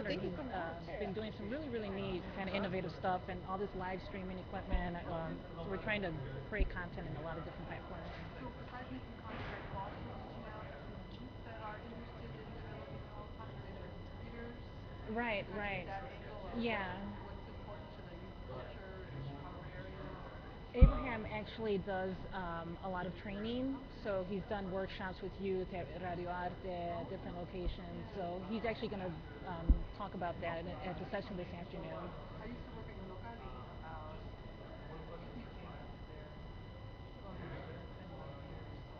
founder. He's been doing some really, really neat kind of innovative stuff and all this live streaming equipment. So we're trying to create content in a lot of different platforms. So besides making content, are you also reaching out to youth that are interested in developing their own content and their distributors? Right, Kind of right. that angle of Yeah. what's important to the youth culture in the Chicago area? Abraham actually does a lot of training. So he's done workshops with youth at Radio Arte, at Oh, different locations. yeah. So he's actually going to talk about that at the session this afternoon. I used to work at Locali about 15 months there. Well, maybe less than 1 year. So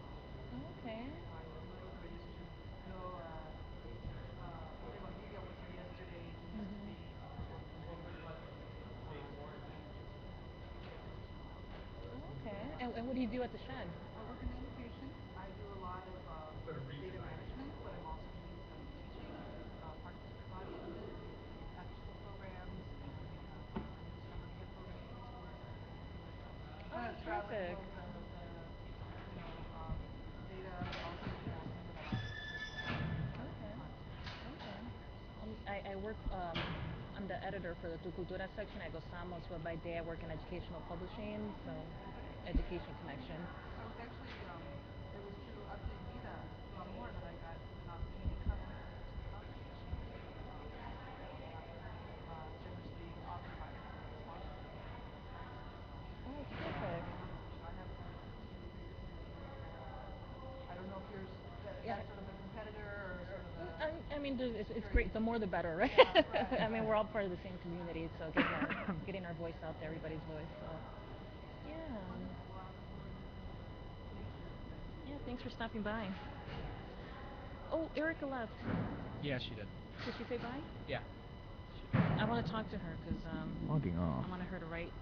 Okay. I'm familiar with the industry. I know Jorge Valdivia was here yesterday. He used to Hmm. be working with me Okay. And what do you do at the shed? I work in education. I do a lot of data management, but I'm also doing some teaching, participant audiences, after school programs, and I do summer camp programs in schools, kind Oh, of straddling terrific. both the data, but also enforcement of the law Okay. content Okay. here. So I work. I'm the editor for the Tu Cultura section at Gozamos, but by day I work in educational publishing, so okay. education connection. I was actually it was through Arte y Vida, Tu Amor, that I got an opportunity to come to the conference yesterday. That got generously offered by the sponsor of the conference. So Oh, terrific. I have two previously released. I don't know if you're Yeah. that sort of a competitor or sort of a. I mean, Just it's curious. great. The more, the better, right? Yeah, right, I mean, we're right. all part of the same community, so getting our voice out there, everybody's voice. So, yeah, Wonderful. Well, I'm looking forward to seeing you. Thank you. yeah. Thanks for stopping by. Oh, Erica left. Yeah, she did. Did she say bye? Yeah. I want to talk to her because Logging off. I want her to write.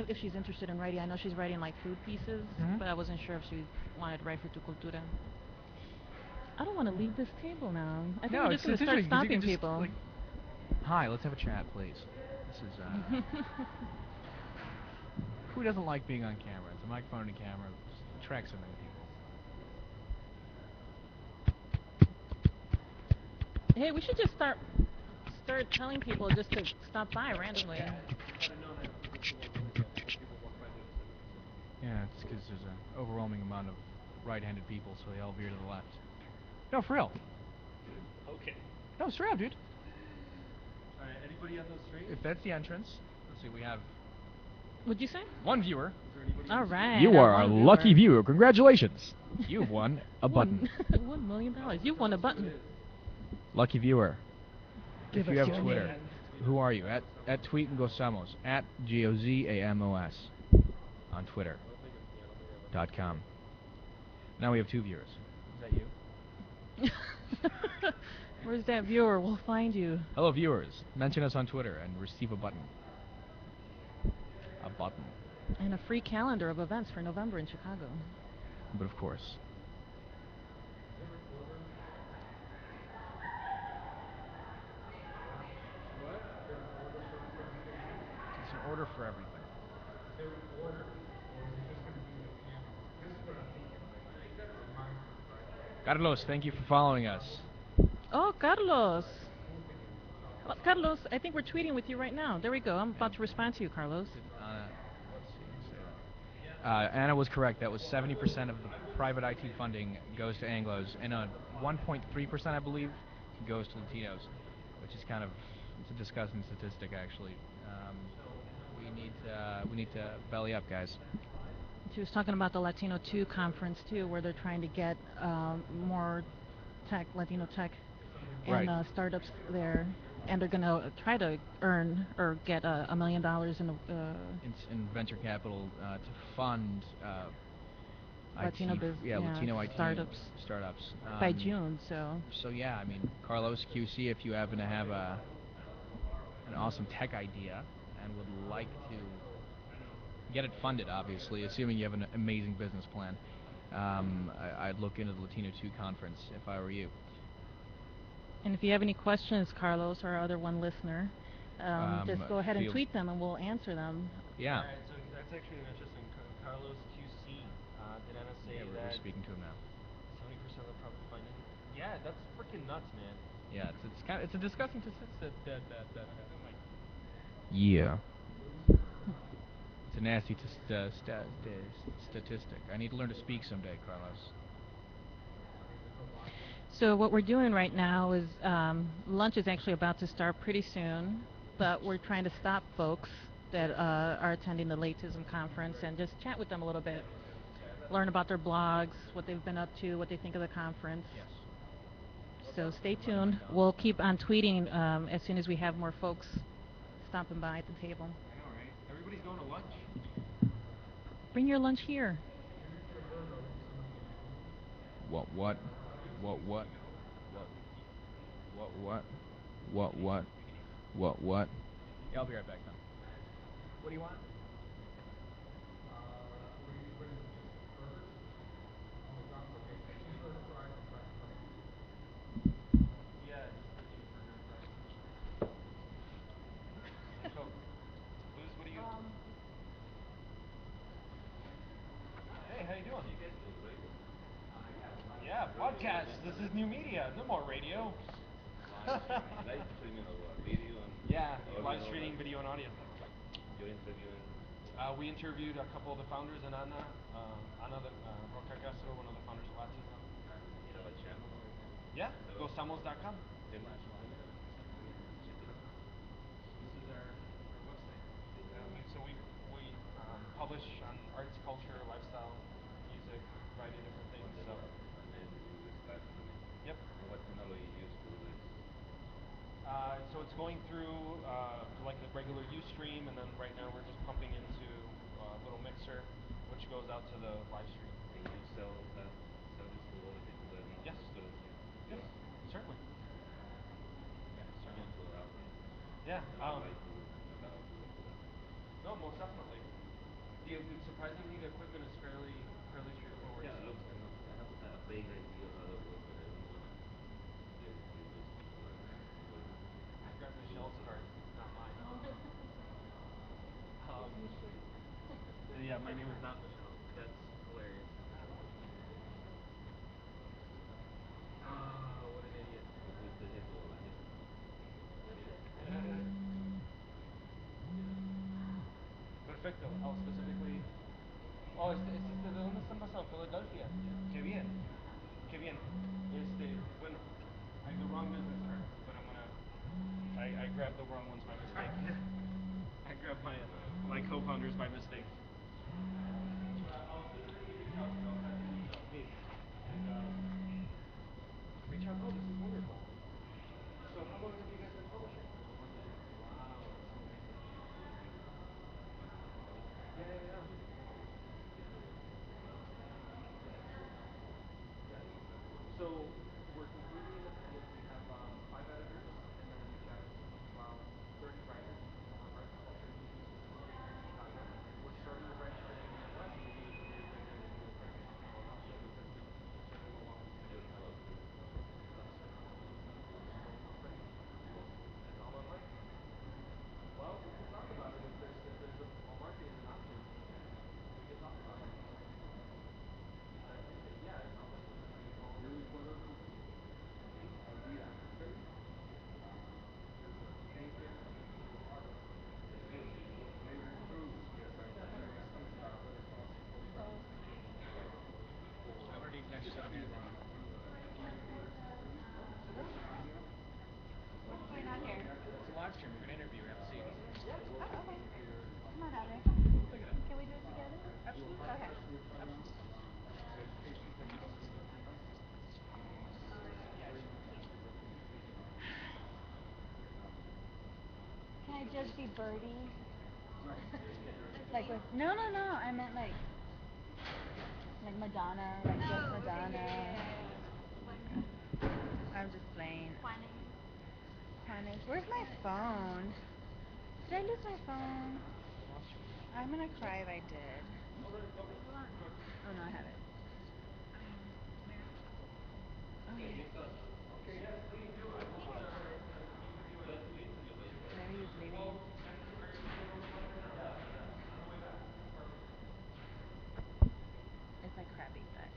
If she's interested in writing, I know she's writing like food pieces, Mhm. but I wasn't sure if she wanted to write for Tu Cultura. I don't want to leave this table now. I think No, we're just it's going to start interesting because you can stopping just people. like, hi, let's have a chat, please. This is who doesn't like being on camera? It's a microphone and a camera just attracts so many people. Hey, we should just start telling people just to stop by randomly. Yeah, it's because there's an overwhelming amount of right-handed people, so they all veer to the left. No, for real. Okay. No, straight up, dude. Alright, anybody on those streams? If that's the entrance, let's see, we have What'd you say? one viewer. Is there anybody All on the stream? right. You our are a one lucky viewer. Congratulations. You've won a button. $1 million. You've won a button. Lucky viewer. Give If you us have your Twitter, name. who are you? At Tweet and Gozamos. At Gozamos on Twitter.com. Now we have two viewers. Is that you? Where's that viewer? We'll find you. Hello, viewers. Mention us on Twitter and receive a button. A button. And a free calendar of events for November in Chicago. But of course. It's an order for everything. Carlos, thank you for following us. Oh, Carlos. Carlos, I think we're tweeting with you right now. There we go. I'm about to respond to you, Carlos. Let's see. Say that. Anna was correct. That was 70% of the private IT funding goes to Anglos, and 1.3%, I believe, goes to Latinos, which is kind of it's a disgusting statistic, actually. We need to belly up, guys. She was talking about the Latino 2 conference, too, where they're trying to get more Latino tech and Right. startups there. And they're going to try to earn or get $1 million in In venture capital to fund Latino Latino IT startups startups. by June. So So yeah, I mean, Carlos QC, if you happen to have an awesome tech idea and would like to get it funded, obviously, assuming you have an amazing business plan, I'd look into the Latino 2 conference if I were you. And if you have any questions, Carlos, or our other one listener, just go ahead and tweet them and we'll answer them. Yeah. Alright, so that's actually an interesting. Carlos QC. Did Anna say Yeah, we're that speaking to him now. 70% of the private funding? Yeah, that's freaking nuts, man. Yeah, it's kind of it's a disgusting yeah. It's a nasty statistic. I need to learn to speak someday, Carlos. So what we're doing right now is lunch is actually about to start pretty soon, but we're trying to stop folks that are attending the LATISM conference and just chat with them a little bit, learn about their blogs, what they've been up to, what they think of the conference. Yes. So stay tuned. We'll keep on tweeting as soon as we have more folks stopping by at the table. I know, right? Everybody's going to lunch. Bring your lunch here. What? What? What? What? What? What? What? What? What? What? What? Yeah, I'll be right back then. What do you want? Yeah, just the cheeseburger and fries. So, Luz, what do you? Hey, how you doing? Yeah, podcast. This is new media. No more radio. Live streaming of video and Yeah, audio live and all streaming that. video and audio. You're interviewing We interviewed a couple of the founders and Ana Roca Castro, one of the founders of LATISM. you have a channel or Yeah, is that what? Gozamos.com. Check it out. This is our website. Yeah. We publish on arts, culture, lifestyle, music, variety of different things. On the So, web and then you do this live streaming. yep. And what technology you use to do this? So it's going through like the regular Ustream, and then right now we're just pumping into a little mixer, which goes out to the live stream. And you sell this to other people that are not Yes. students here. Yes. Yeah. Certainly. Yeah. I'm Certainly. also out here. Yeah. And I would like to allow to work with that. No, most definitely. Surprisingly, the equipment is fairly straightforward. Yeah, So. look, I have a vague idea of how that works, but I don't wanna get into those people that work I grabbed through Michelle's other. card, not mine. It's Um, Michelle. yeah, my name is not Michelle. That's hilarious. What an idiot. ¿Qué fuiste eso a la gente? Listen. Perfecto. Oh, specifically. Oh, ¿de dónde están basados? Philadelphia. Qué bien. Qué bien. Bueno, I have the wrong business card, but I grabbed the wrong ones by mistake. I grabbed my co-founders by mistake. Hey, and reach out. Oh, this is wonderful. So, how long have you guys been publishing? Wow, that's so amazing. Yeah, yeah, yeah. So we're completely independent. We have 5 editors, and then we've got a team of about 30 writers for arts, culture, music, specifically here in Chicago. We're starting to branch to the Midwest. Maybe we can do bigger in the New York area also because we certainly don't want to You're be close to Right. And all online. Well, we can talk about it if there's a market is an option. We can talk about it. I think that yeah, it sounds like this is going to be going really well. I want to eat next to the man. What's going on here? It's a live stream. We're gonna interview. We have to see. Oh, okay. Come on, Alex. Can we do it together? Absolutely. Okay. Can I just be Birdie? Like with no. I meant like Madonna, like just Madonna. I'm just playing. Juanes. Where's my phone? Did I lose my phone? I'm gonna cry if I did. Oh no, I have it. Okay. Maybe he's leaving. It's my crappy side.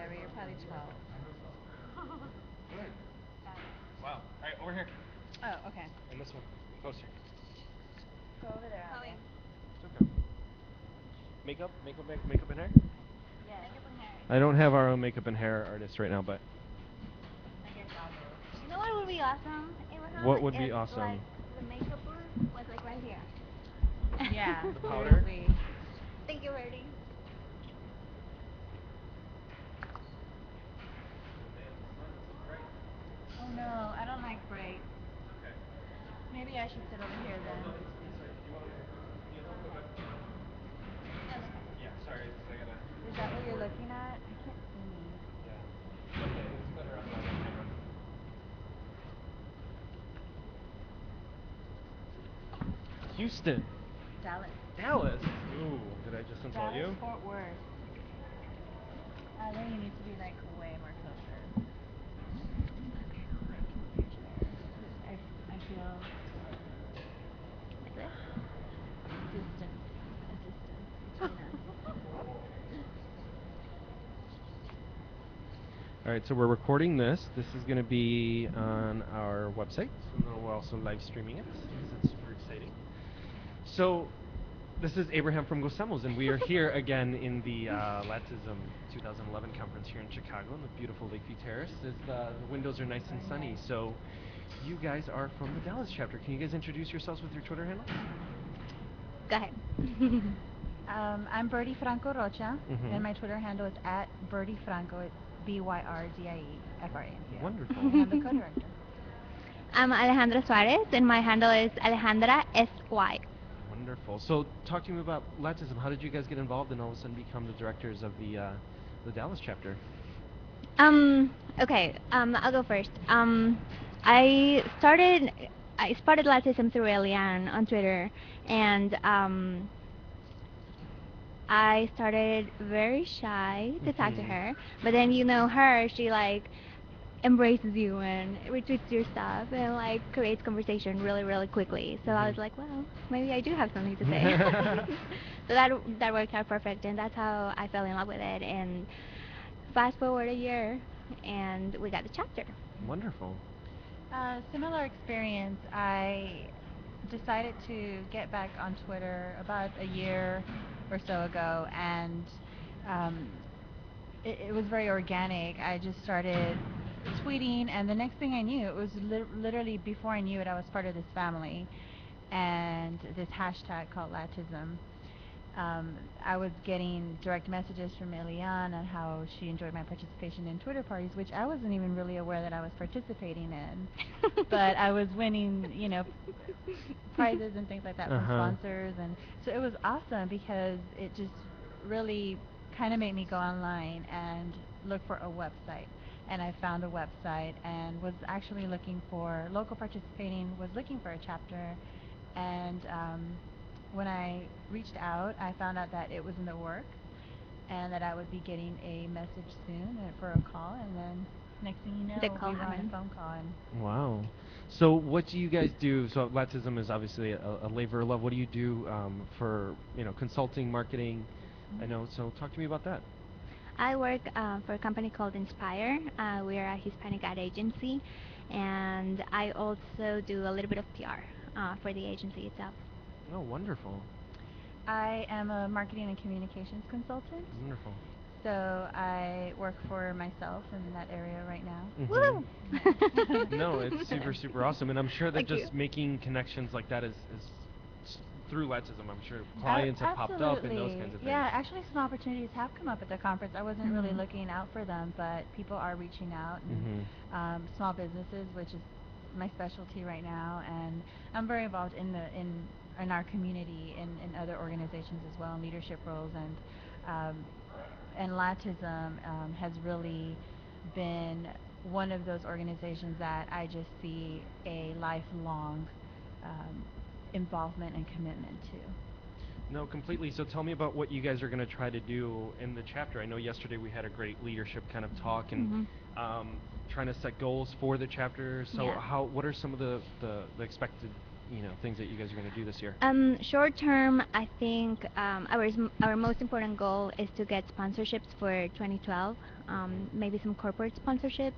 Debbie. You're probably 12. Good. Wow. All right, over here. Oh, okay. And this one. Closer. Go over there, Abby. It's okay. Makeup and hair? Yes. I don't have our own makeup and hair artist right now, but I get goggles. You know what would be awesome, Abraham? what would be If awesome? like the makeup booth was like right here. Yeah, The powder? seriously. Thank you, Bertie. Oh man, the sun is so bright. Oh no, I don't like bright. It's okay. Maybe I should sit over here Oh then. no, it's right. Do you want to kneel down? Go back. Yeah, sorry, I gotta. Is I'm that what you're recording. looking at? I can't see. Yeah. It's okay. It's better on the camera. Houston. Dallas. Dallas. Ooh, did I just insult Dallas, you? Fort Worth. I think you need to be like way more closer. Like I feel Like this? a distance between us. All right, so we're recording this. This is going to be on our website, and then we're also live streaming it. So it's super exciting. So, this is Abraham from Gozamos, and we are here again in the LATISM 2011 conference here in Chicago, in the beautiful Lakeview Terrace. The windows are nice and sunny. So, you guys are from the Dallas chapter. Can you guys introduce yourselves with your Twitter handle? Go ahead. I'm Bertie Franco Rocha, Mhm. and my Twitter handle is at Bertie Franco. It's BYRDIEFRANCO. Wonderful. And I'm the co-director. I'm Alejandra Suarez, and my handle is Alejandra SY. Wonderful. So, talk to me about LATISM. How did you guys get involved and all of a sudden become the directors of the Dallas chapter? Okay, I'll go first. I started I spotted Latism through Eliane on Twitter, and I started very shy to talk to Mhm. her, but then you know her, she like embraces you and retweets your stuff and like creates conversation really really quickly. So I was like, well, maybe I do have something to say. So that worked out perfect, and that's how I fell in love with it. And fast forward a year, and we got the chapter. Wonderful. Similar experience. I decided to get back on Twitter about a year or so ago, and um, it was very organic. I just started tweeting, and the next thing I knew, it was literally before I knew it, I was part of this family and this hashtag called Latism. I was getting direct messages from Eliane on how she enjoyed my participation in Twitter parties, which I wasn't even really aware that I was participating in. But I was winning, prizes and things like that from sponsors, and so it was awesome because it just really kind of made me go online and look for a website. And I found a website and was actually looking for local participating, was looking for a chapter, and when I reached out, I found out that it was in the works and that I would be getting a message soon for a call, and then next thing you The know, call we were on a happened. phone call. And Wow. So what do you guys do? So Latism is obviously a labor of love. What do you do for consulting, marketing? I know. So talk to me about that. I work for a company called Inspire. We are a Hispanic ad agency, and I also do a little bit of PR for the agency itself. Oh, wonderful. I am a marketing and communications consultant, Wonderful. so I work for myself in that area right now. Woo! No, it's super super awesome, and I'm sure that Thank you. just making connections like that is through Latism. I'm sure clients have popped up and those kinds of things. Yeah, actually some opportunities have come up at the conference. I wasn't really Mhm. looking out for them, but people are reaching out, and small businesses, which is my specialty right now, and I'm very involved in our community in other organizations as well in leadership roles, um, and Latism has really been one of those organizations that I just see a lifelong um, involvement and commitment to. No, completely. So tell me about what you guys are going to try to do in the chapter. I know yesterday we had a great leadership kind of talk and Mhm. trying to set goals for the chapter. So Yeah. what are some of the expected things that you guys are going to do this year? Short term, I think our most important goal is to get sponsorships for 2012. Maybe some corporate sponsorships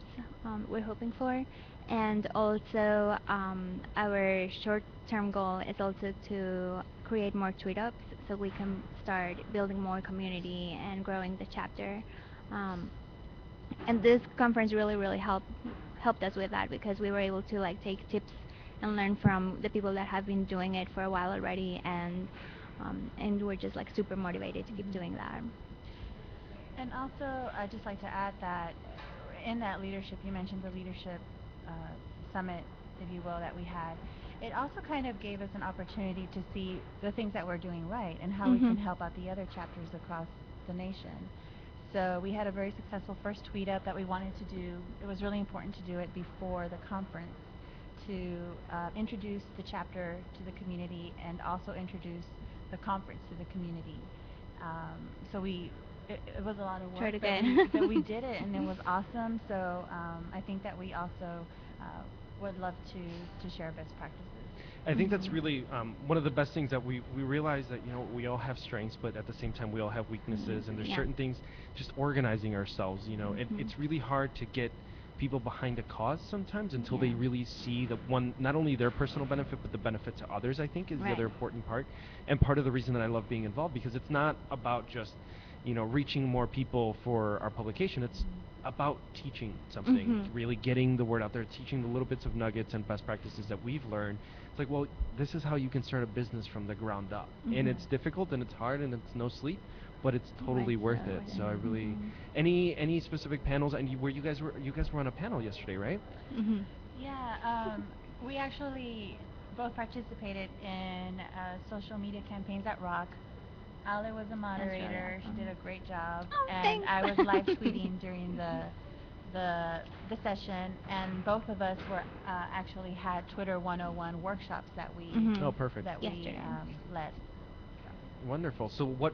we're hoping for, and also our short term goal is also to create more tweet ups so we can start building more community and growing the chapter. Um, and this conference really helped us with that because we were able to like take tips and learn from the people that have been doing it for a while already, and we're just like super motivated to keep doing that. And also, I'd just like to add that in that leadership, you mentioned the leadership summit, if you will, that we had. It also kind of gave us an opportunity to see the things that we're doing right and how we can Mhm. help out the other chapters across the nation. So we had a very successful first tweet up that we wanted to do. It was really important to do it before the conference to introduce the chapter to the community and also introduce the conference to the community. So it was a lot of Try work it that again. we did it, and it was awesome. So I think that we also would love to share best practices. I think that's Mhm. really one of the best things that we realize that we all have strengths, but at the same time we all have weaknesses, and there's Yeah. certain things. Just organizing ourselves, Mhm. it's really hard to get people behind a cause sometimes until they Yeah. really see the one, not only their personal benefit but the benefit to others. I think is the other Right. important part, and part of the reason that I love being involved, because it's not about just reaching more people for our publication. It's about teaching something, Mhm. really getting the word out there, teaching the little bits of nuggets and best practices that we've learned. It's like, well, this is how you can start a business from the ground up. And Mhm. it's difficult and it's hard and it's no sleep, but it's totally Right, worth so it. worth So I it. really, Mhm. any specific panels, and you guys were on a panel yesterday, right? Mhm. Yeah, we actually both participated in social media campaigns at Rock. Ale was a That's really moderator. She did awesome. a great job, Oh, and thanks. I was live tweeting during the session. And both of us were actually had Twitter 101 workshops Oh, Mhm. perfect. that we Yesterday. led. So. Wonderful. So what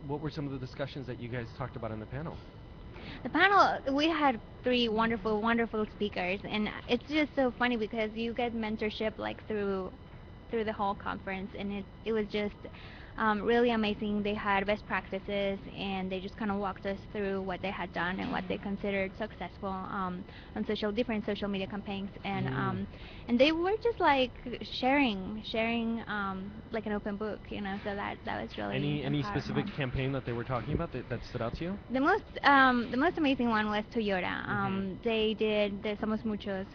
were some of the discussions that you guys talked about in the panel? The panel, we had three wonderful speakers, and it's just so funny because you get mentorship like through the whole conference, and it was just really amazing. They had best practices, and they just kind of walked us through what they had done and what they considered successful on different social media campaigns, Mm. and they were just like sharing like an open book, So that was really Any powerful. specific campaign that they were talking about that stood out to you? The most amazing one was Toyota. Mhm. They did the Somos Muchos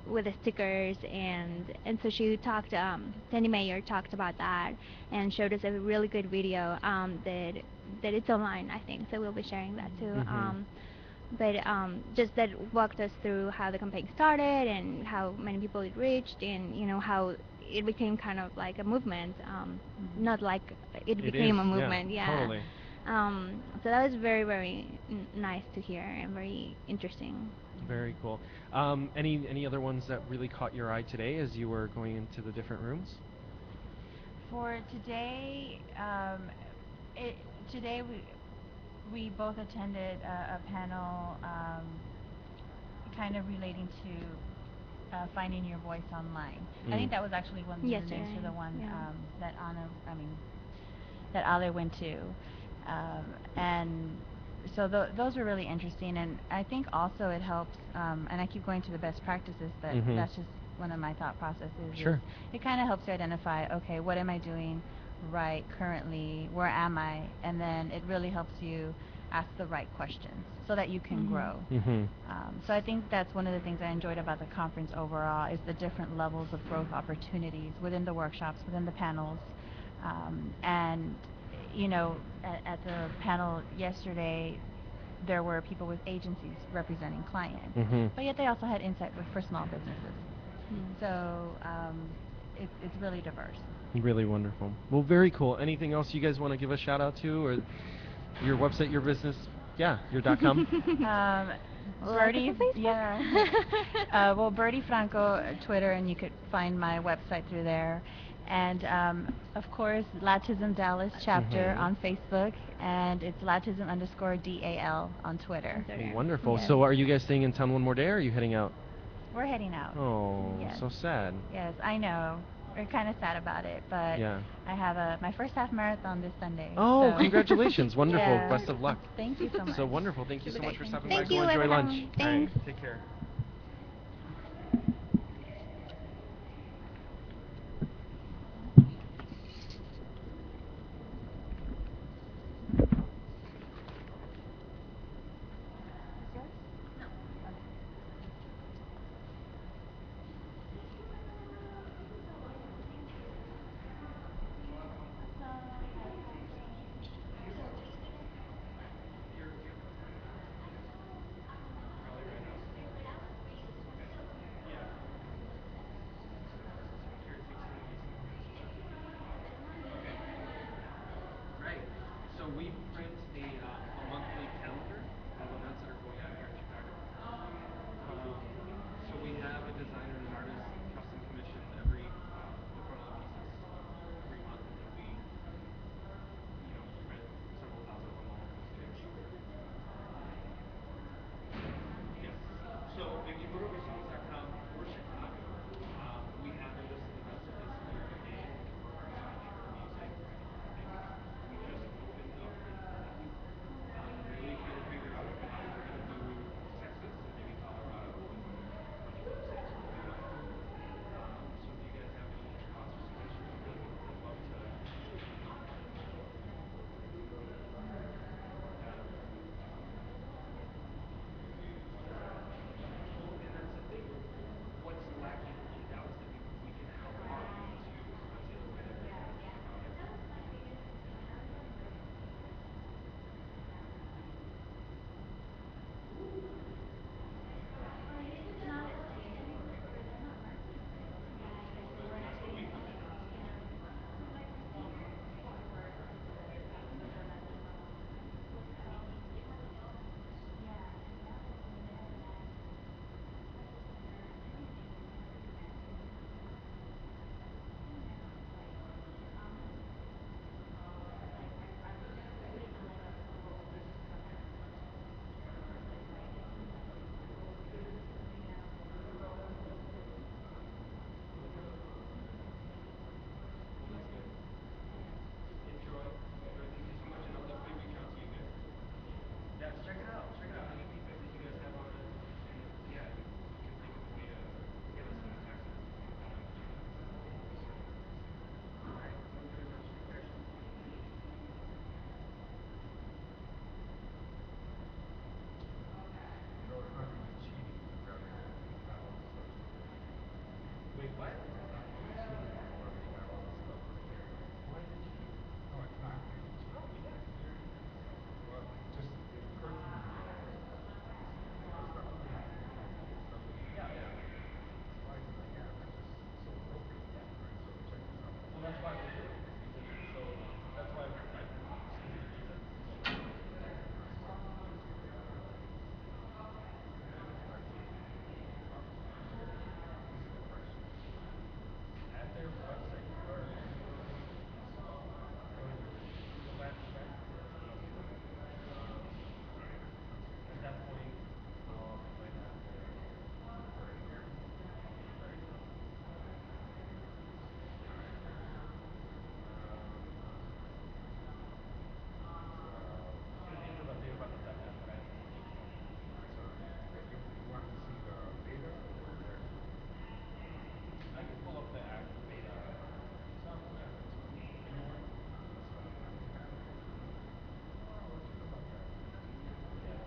with the stickers, and so Sandy Mayer talked about that and showed us a really good video that it's online, I think. So we'll be sharing that too. Mhm. But just that walked us through how the campaign started and how many people it reached, and how it became kind of like a movement. Not like it It is, became a yeah, movement, yeah. totally. So that was very nice to hear and very interesting. Very cool. Any other ones that really caught your eye today as you were going into the different rooms? For today, it, today we both attended a panel kind of relating to finding your voice online. I Mm. think that was actually one of the names for Yesterday, the one yeah. that Ale went to, and so those were really interesting. And I think also it helps. And I keep going to the best practices, but Mhm. that's just one of my thought processes. Is Sure. it kind of helps you identify, okay, what am I doing right currently? Where am I? And then it really helps you ask the right questions so that you can Mhm. grow. Mhm. So I think that's one of the things I enjoyed about the conference overall is the different levels of growth opportunities within the workshops, within the panels, and at the panel yesterday, there were people with agencies representing clients, Mhm. but yet they also had insight for small businesses. Mm. So it's really diverse. Really wonderful. Well, very cool. Anything else you guys want to give a shout out to, or your website, your business? Yeah, your .com. Um, Like us Birdie, on Facebook. yeah. Well, Birdie Franco Twitter, and you could find my website through there. And of course, Latism Dallas chapter Mhm. on Facebook, and it's Latism underscore DAL on On Twitter. Twitter. Wonderful. Yeah. So, are you guys staying in town one more day, or are you heading out? We're heading out. Oh, Yes. so sad. Yes, I know. we're kind of sad about it, but Yeah. I have my first half marathon this Sunday. Oh, So congratulations. Wonderful. yeah. Best of luck. Thank you so much. So wonderful. Thank you Have a so good much day. for Thank stopping you. by. Thank Go you, enjoy lunch. everyone. All right. Thanks. Take care. This yours? Okay. Right. So we print a monthly calendar of events that are going on here in Chicago. So we have a designer and an artist custom commission the front of the pieces every month, and we print several thousand of them all over the state. Yes. So if you go to gozamos.com for Chicago, we have a list of events that basically are a day of art, literature, music, and we just opened up in fall. Really trying to figure out if we're going to do Texas and maybe Colorado and a bunch of other states we're looking at. So if you guys have any thoughts or suggestions on that, we'd love to. Yeah. Well, and that's the thing. What's lacking in Dallas that we can help out with too. So that's the other way that we're kind of going about it. Well, that's where we come in. Well, that's good. Enjoy. Enjoy. Thank you so much, and I'll definitely reach out to you guys. Yeah, check it out. Check it out. Any feedback that you guys have on it, and if you can think of a way to get us into Texas, we can kind of do that. All right. Well, enjoy lunch. Take care. Wait, what? Why is it cheating? No, yeah, you're. Yeah, yeah. Well, that's why we're doing this because it's so. That's why I sent you the visa. At their website or go back, go back. At that point, it might have right. Because these are the things about the that I need. I can pull up the beta. Yeah. Yeah.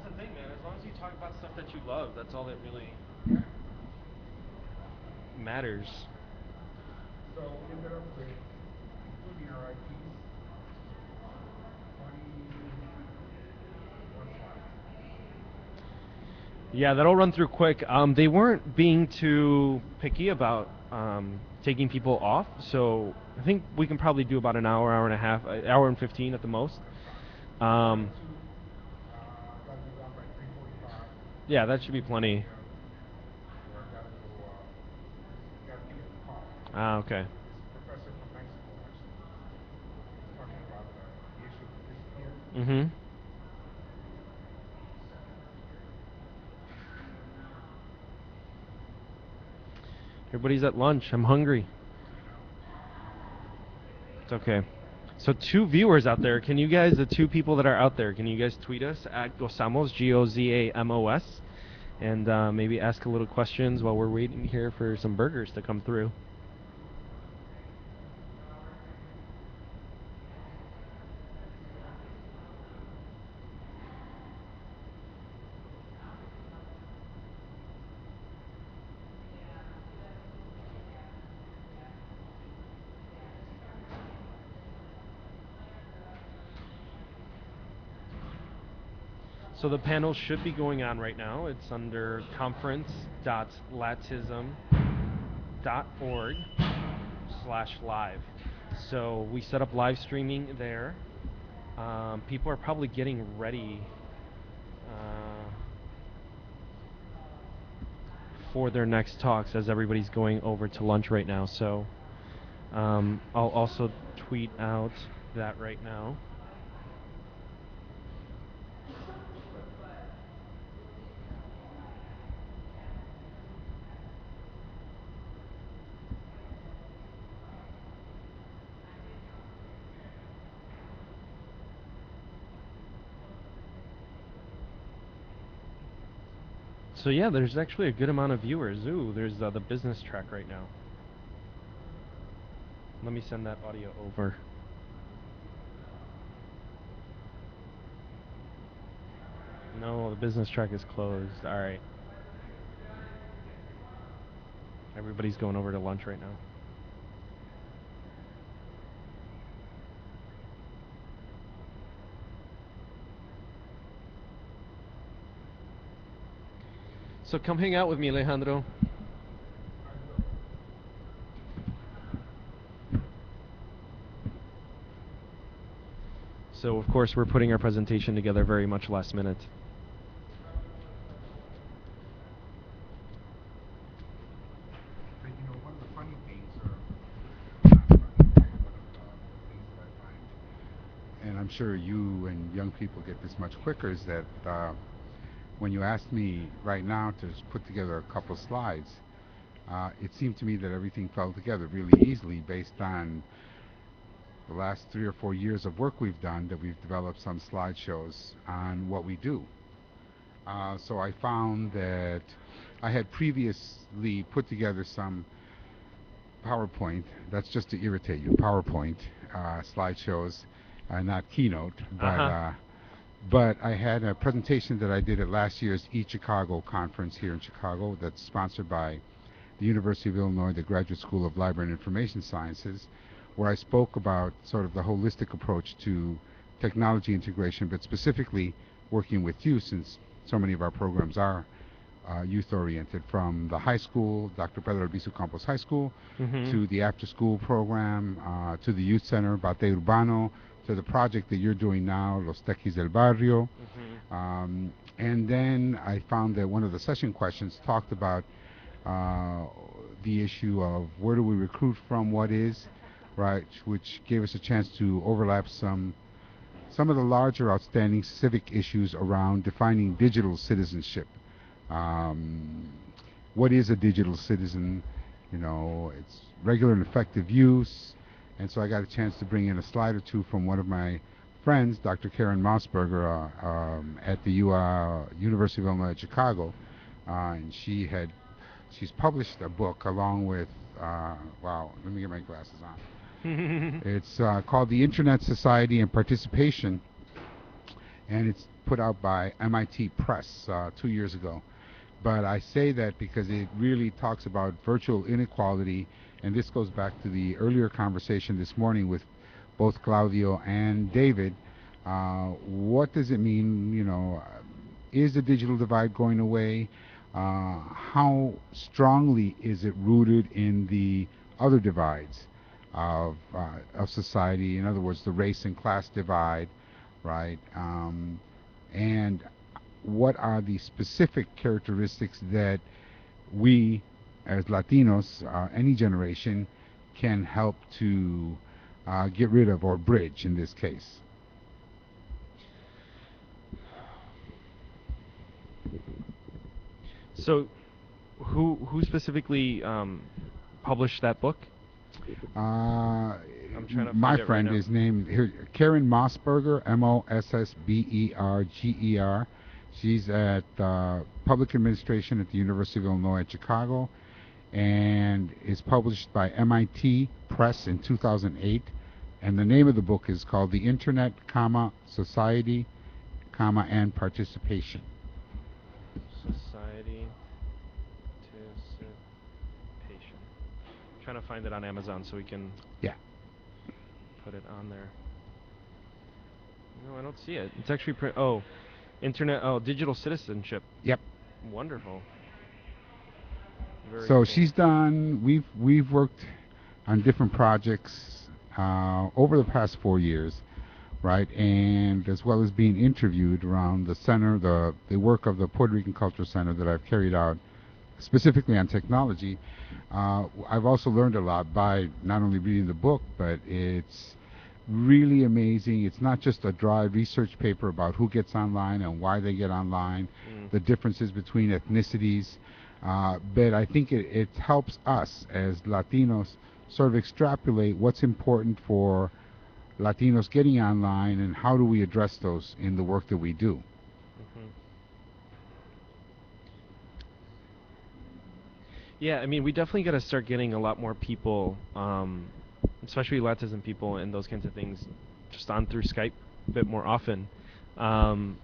That's the thing, man. As long as you talk about stuff that you love, that's all that really matters. Yeah, that'll run through quick. They weren't being too picky about taking people off, so I think we can probably do about an hour, hour and a half, hour and 15 at the most. Um, yeah, that should be plenty. Ah, okay. This professor from Mexico actually was talking about the issue of division here. Mm-hmm. Everybody's at lunch. I'm hungry. I know. It's okay. So two viewers out there. Can you guys, the two people that are out there, can you guys tweet us at Gozamos, Gozamos, and maybe ask a little questions while we're waiting here for some burgers to come through. So the panel should be going on right now. It's under conference.latism.org/live. So we set up live streaming there. People are probably getting ready for their next talks as everybody's going over to lunch right now. So I'll also tweet out that right now. So yeah, there's actually a good amount of viewers. Ooh, there's the business track right now. Let me send that audio over. No, the business track is closed. All right. Everybody's going over to lunch right now. So come hang out with me, Alejandro. I will. So of course we're putting our presentation together very much last minute. But you know, one of the funny things, or not funny, one of the things that I find, and I'm sure you and young people get this much quicker, is that when you asked me right now to put together a couple slides, it seemed to me that everything fell together really easily based on the last 3 or 4 years of work we've done, that we've developed some slideshows on what we do. So I found that I had previously put together some PowerPoint, that's just to irritate you, PowerPoint slideshows, not Keynote, but I had a presentation that I did at last year's eChicago conference here in Chicago that's sponsored by the University of Illinois, the Graduate School of Library and Information Sciences, where I spoke about sort of the holistic approach to technology integration, but specifically working with youth, since so many of our programs are youth-oriented, from the high school, Dr. Pedro Albizu Campos High School, to the after-school program, to the youth center, Bate Urbano, to the project that you're doing now, Los Tequis del Barrio. And then I found that one of the session questions talked about the issue of where do we recruit from, what is, right, which gave us a chance to overlap some of the larger outstanding civic issues around defining digital citizenship. What is a digital citizen? You know, it's regular and effective use. And so I got a chance to bring in a slide or two from one of my friends, Dr. Karen Mausberger, at the University of Illinois at Chicago. And she's published a book along with, wow, let me get my glasses on. It's called The Internet Society and Participation, and it's put out by MIT Press 2 years ago. But I say that because it really talks about virtual inequality, and this goes back to the earlier conversation this morning with both Claudio and David. What does it mean, you know, is the digital divide going away? How strongly is it rooted in the other divides of society? In other words, the race and class divide, right? And what are the specific characteristics that we, as Latinos, any generation, can help to get rid of or bridge in this case. So, who specifically published that book? I'm trying to My find it right friend now. is named here, Karen Mossberger, Mossberger. She's at Public Administration at the University of Illinois at Chicago, and is published by MIT Press in 2008. And the name of the book is called The Internet, Society, and Participation. Society Participation. Trying to find it on Amazon so we can Yeah. put it on there. No, I don't see it. It's actually internet. Oh, digital citizenship. Yep. Wonderful. Very So cool. she's done. We've worked on different projects over the past 4 years, right? And as well as being interviewed around the center, the work of the Puerto Rican Cultural Center that I've carried out specifically on technology. I've also learned a lot by not only reading the book, but it's really amazing. It's not just a dry research paper about who gets online and why they get online, the differences between ethnicities, but I think it helps us as Latinos sort of extrapolate what's important for Latinos getting online and how do we address those in the work that we do. Yeah, I mean, we definitely got to start getting a lot more people, especially LATISM people and those kinds of things, just on through Skype a bit more often. I'm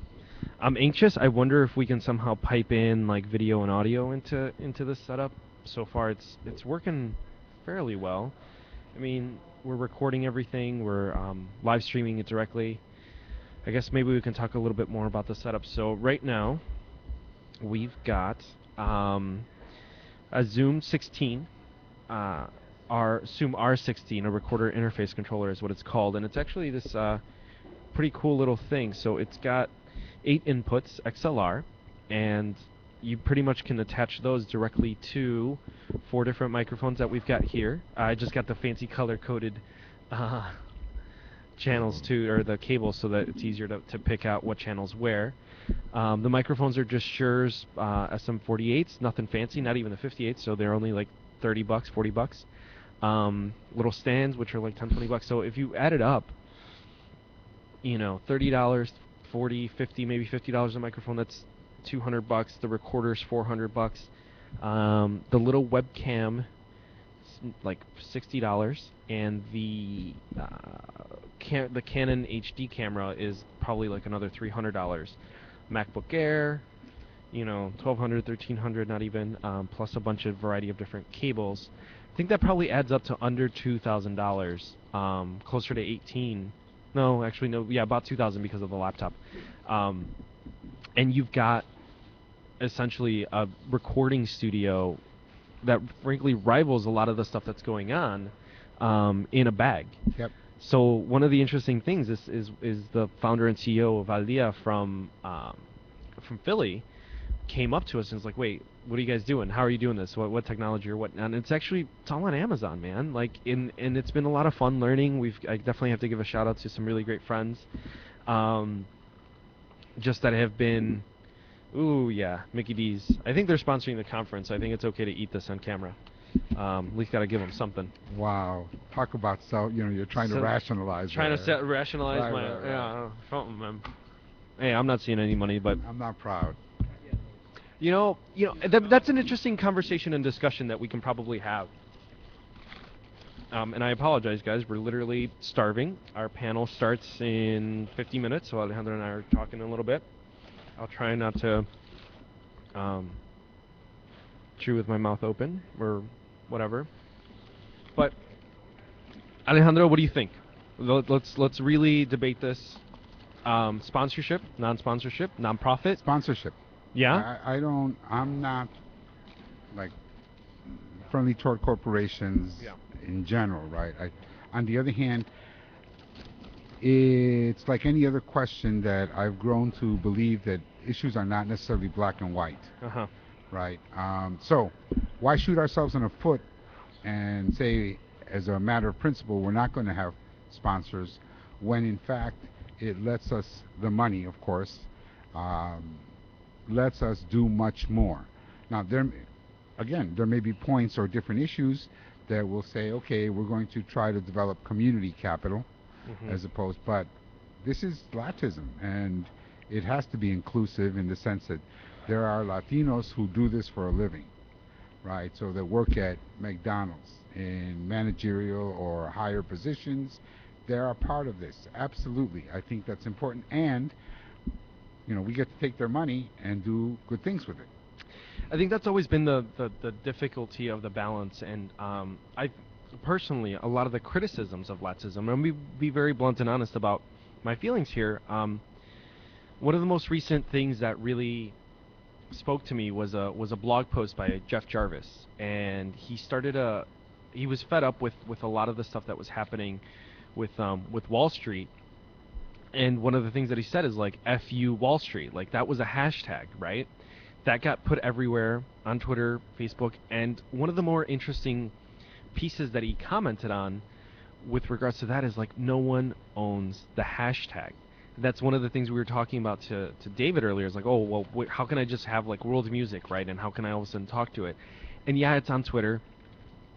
anxious. I wonder if we can somehow pipe in like video and audio into this setup. So far, it's working fairly well. I mean, we're recording everything. We're live streaming it directly. I guess maybe we can talk a little bit more about the setup. So right now, we've got a Zoom 16, our Zoom R16, a recorder interface controller is what it's called, and it's actually this pretty cool little thing. So it's got 8 inputs XLR, and you pretty much can attach those directly to 4 different microphones that we've got here. I just got the fancy color-coded channels too, or the cables, so that it's easier to pick out what channels where. The microphones are just Shure's SM48s, nothing fancy, not even the 58s, so they're only like $30, $40. Little stands, which are like $10, $20. So if you add it up, you know, $30, 40, 50, maybe $50 a microphone, that's $200. The recorder's $400. The little webcam, like $60, and the Canon HD camera is probably like another $300. MacBook Air, you know, $1,200, $1,300, not even, plus a bunch of variety of different cables. I think that probably adds up to under $2,000, closer to 18. No, actually no, yeah, about 2,000 because of the laptop. And you've got essentially a recording studio that frankly rivals a lot of the stuff that's going on in a bag. Yep. So one of the interesting things is the founder and CEO of Aldea from Philly came up to us and was like, "Wait, what are you guys doing? How are you doing this? What technology or what?" And it's all on Amazon, man. Like, and it's been a lot of fun learning. I definitely have to give a shout out to some really great friends, just that have been. Ooh, yeah, Mickey D's. I think they're sponsoring the conference. I think it's okay to eat this on camera. At least got to give them something. Wow. Talk about you're trying to rationalize. Trying to rationalize something, man. Hey, I'm not seeing any money, but I'm not proud. You know, that's an interesting conversation and discussion that we can probably have. And I apologize, guys. We're literally starving. Our panel starts in 50 minutes, so Alejandro and I are talking a little bit. I'll try not to chew with my mouth open or whatever. But Alejandro, what do you think? Let's really debate this. Sponsorship, non-sponsorship, non-profit. Sponsorship. Yeah. I'm not like friendly toward corporations in general, right? On the other hand, it's like any other question that I've grown to believe that issues are not necessarily black and white, Uh-huh. right? So why shoot ourselves in the foot and say as a matter of principle, we're not going to have sponsors, when in fact it lets us, the money, of course, um, lets us do much more. Now, again, there may be points or different issues that will say, okay, we're going to try to develop community capital Hmm. as opposed, but this is Latism, and it has to be inclusive in the sense that there are Latinos who do this for a living, right? So they work at McDonald's in managerial or higher positions. They're a part of this. Absolutely. I think that's important. And, we get to take their money and do good things with it. I think that's always been the difficulty of the balance, and I personally, a lot of the criticisms of Latism, and let me be very blunt and honest about my feelings here. One of the most recent things that really spoke to me was a blog post by Jeff Jarvis, and he was fed up with a lot of the stuff that was happening with Wall Street. And one of the things that he said is like "Fu Wall Street," like that was a hashtag, right? That got put everywhere on Twitter, Facebook, and one of the more interesting pieces that he commented on with regards to that is like no one owns the hashtag. That's one of the things we were talking about to David earlier. Is like, oh well, how can I just have like world music, right? And how can I all of a sudden talk to it? And yeah, it's on Twitter.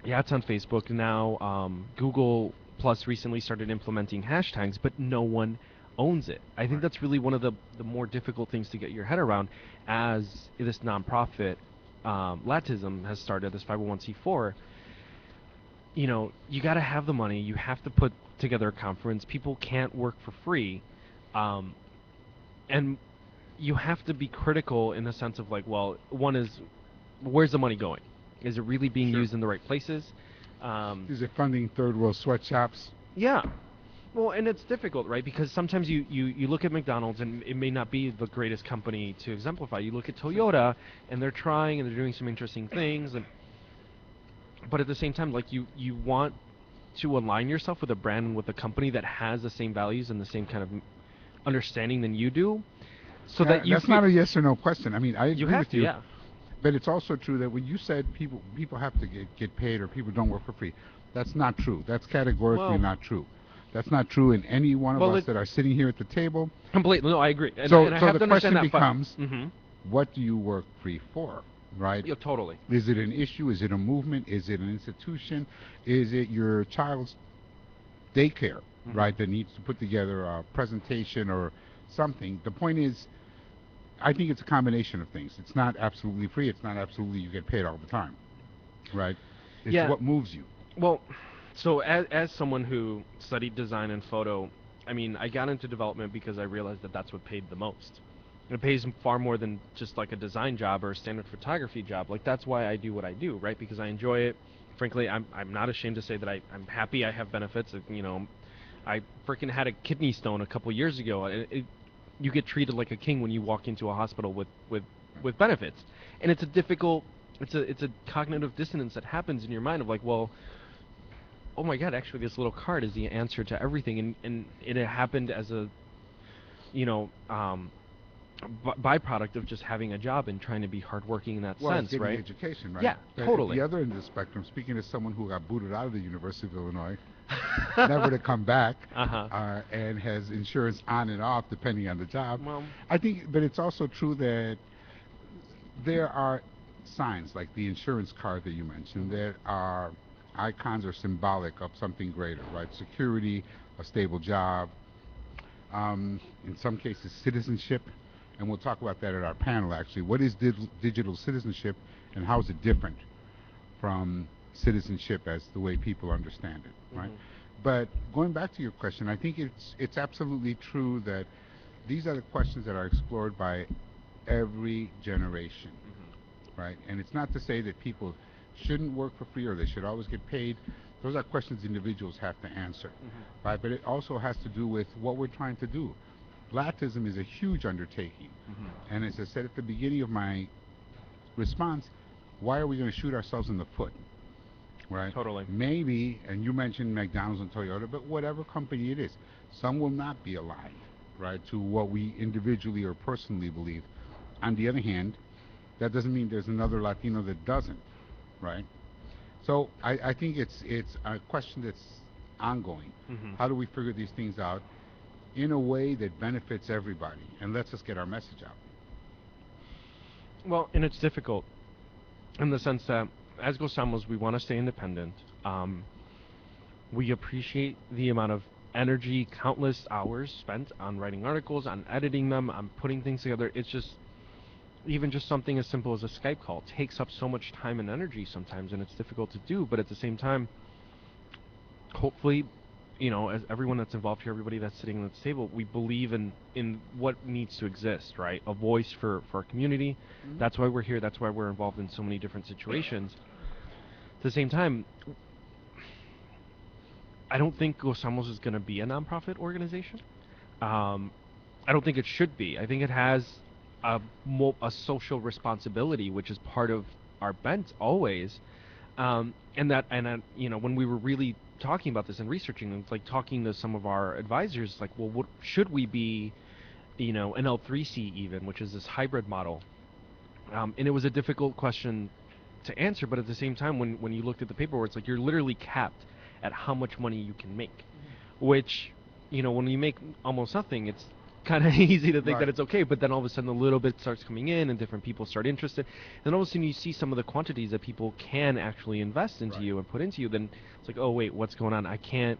Yeah, it's on Facebook now. Google Plus recently started implementing hashtags, but no one owns it. I think Right. that's really one of the more difficult things to get your head around as this nonprofit, Latism, has started, this 501c4. You got to have the money. You have to put together a conference. People can't work for free. Um, and you have to be critical in the sense of like, well, one is, where's the money going? Is it really being Sure. used in the right places? Is it funding third world sweatshops? Yeah. Well, and it's difficult, right? Because sometimes you look at McDonald's and it may not be the greatest company to exemplify. You look at Toyota and they're trying and they're doing some interesting things, but at the same time, like you want to align yourself with a brand and with a company that has the same values and the same kind of understanding than you do, so that you That's feel not a yes or no question. I mean, I you agree have with to, you, yeah. but it's also true that when you said people have to get paid or people don't work for free, that's not true. That's categorically Well, not true. That's not true in any one of well, us it that are sitting here at the table. completely. No, I agree, So, and I so have the to understand question that. But becomes, what do you work free for, right? yeah, totally. Is it an issue? Is it a movement? Is it an institution? Is it your child's daycare, Hmm. right, that needs to put together a presentation or something? The point is, I think it's a combination of things. It's not absolutely free. It's not absolutely you get paid all the time, right? It's Yeah. what moves you. Well, so as someone who studied design and photo, I mean, I got into development because I realized that that's what paid the most. And it pays far more than just like a design job or a standard photography job. Like that's why I do what I do, right? Because I enjoy it. Frankly, I'm not ashamed to say that I'm happy I have benefits. I freaking had a kidney stone a couple years ago. You get treated like a king when you walk into a hospital with benefits, and it's a difficult, it's a cognitive dissonance that happens in your mind of like, well, oh my god, actually this little card is the answer to everything, and it happened as a, you know, byproduct of just having a job and trying to be hardworking in that Well, it's sense, getting right? education, right? Yeah, But at the totally. other end of the spectrum, speaking as someone who got booted out of the University of Illinois, never to come back, Uh-huh. and has insurance on and off depending on the job. Well, I think, but it's also true that there are signs like the insurance card that you mentioned that are icons or symbolic of something greater, right? Security, a stable job, in some cases citizenship, and we'll talk about that at our panel actually. What is digital citizenship and how is it different from citizenship as the way people understand it, right? mhm. But going back to your question, I think it's absolutely true that these are the questions that are explored by every generation, Mhm. right? And it's not to say that people shouldn't work for free or they should always get paid. Those are questions individuals have to answer, Mhm. right? But it also has to do with what we're trying to do. Latism is a huge undertaking. Mhm. And as I said at the beginning of my response, why are we going to shoot ourselves in the foot, right? Totally. Maybe, and you mentioned McDonald's and Toyota, but whatever company it is, some will not be aligned, right, to what we individually or personally believe. On the other hand, that doesn't mean there's another Latino that doesn't, right? So I think it's a question that's ongoing. Hmm. How do we figure these things out in a way that benefits everybody and lets us get our message out? Well, and it's difficult in the sense that as Gozamos, we want to stay independent. We appreciate the amount of energy, countless hours spent on writing articles, on editing them, on putting things together. It's just even just something as simple as a Skype call takes up so much time and energy sometimes, and it's difficult to do. But at the same time, hopefully, as everyone that's involved here, everybody that's sitting at this table, we believe in what needs to exist, right? A voice for our community. Mhm. That's why we're here. That's why we're involved in so many different situations. At the same time, I don't think Gozamos is going to be a nonprofit organization. Um, I don't think it should be. I think it has a social responsibility, which is part of our bent always. When we were really talking about this and researching, and like talking to some of our advisors, like, well, what should we be, an L3C even, which is this hybrid model, and it was a difficult question to answer, but at the same time, when you looked at the paperwork, it's like you're literally capped at how much money you can make, which, when you make almost nothing, it's kind of easy to think that Right. it's okay, but then all of a sudden a little bit starts coming in and different people start interested, and all of a sudden you see some of the quantities that people can actually invest into Right. you and put into you, then it's like, oh wait, what's going on? I can't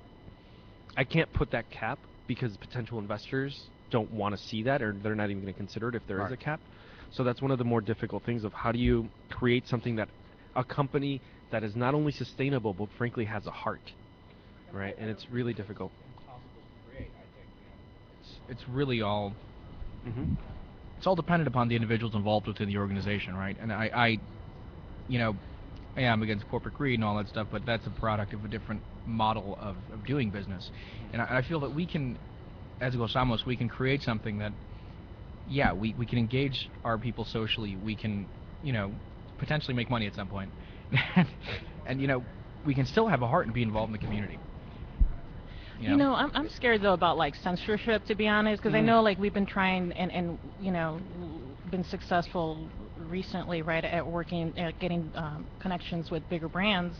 put that cap because potential investors don't want to see that, or they're not even going to consider it if there is Right. a cap. So that's one of the more difficult things of how do you create something that a company that is not only sustainable but frankly has a heart, right? And it's really difficult. Impossible to create. I think it's really all Hmm. it's all dependent upon the individuals involved within the organization, right? And you know, yeah, I'm against corporate greed and all that stuff, but that's a product of a different model of doing business. And I feel that we can, as Gozamos, we can create something that, yeah, we can engage our people socially. We can, you know, potentially make money at some point. And, we can still have a heart and be involved in the community. You You know? know, I'm scared though about like censorship, to be honest, because I Mm. know like we've been trying and been successful recently, right, at working at getting connections with bigger brands.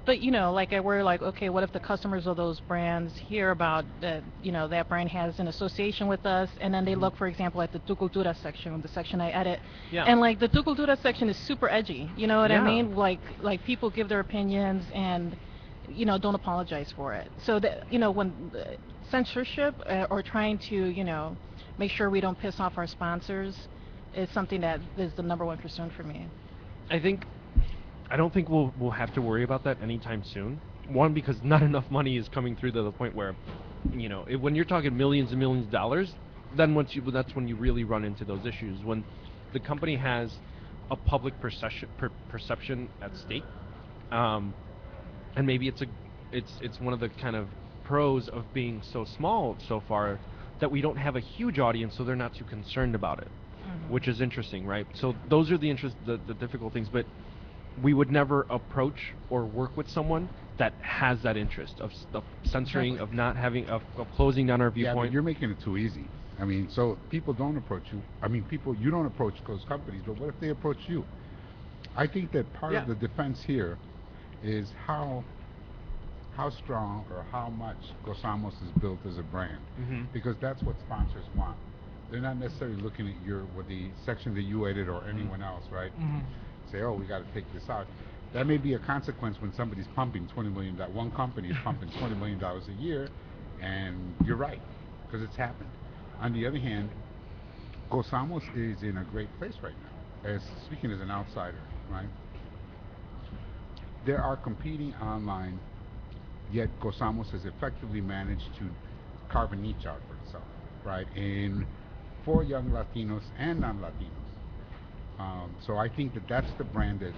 But like we're like, okay, what if the customers of those brands hear about that, that brand has an association with us, and then they Mhm. look, for example, at the Tu Cultura section, the section I edit, Yeah. and like the Tu Cultura section is super edgy. You know what I Yeah. mean? Like people give their opinions and don't apologize for it. So that when censorship or trying to make sure we don't piss off our sponsors is something that is the number one concern for me. I think I don't think we'll have to worry about that anytime soon. One, because not enough money is coming through to the point where, when you're talking millions and millions of dollars, then that's when you really run into those issues. When the company has a public perception at stake, um, and maybe it's one of the kind of pros of being so small so far that we don't have a huge audience, so they're not too concerned about it, Mhm. which is interesting, right? So those are the difficult things, but we would never approach or work with someone that has that interest of censoring, Exactly. of not having, of closing down our Yeah, but viewpoint. you're making it too easy. I mean, so people don't approach you. I mean, you don't approach those companies, but what if they approach you? I think that part Yeah. of the defense here is how strong or how much Gozamos is built as a brand, Mhm. because that's what sponsors want. They're not necessarily looking at your with the section that you edit or Mhm. anyone else, right? Hmm. Say, oh, we got to take this out. That may be a consequence when somebody's pumping $20 million. One company is pumping $20 million a year, and you're right, because it's happened. On the other hand, Gozamos is in a great place right now. As speaking as an outsider, right? There are competing online, yet Gozamos has effectively managed to carve a niche out for itself, right? In for young Latinos and non-Latinos. So I think that that's the brand that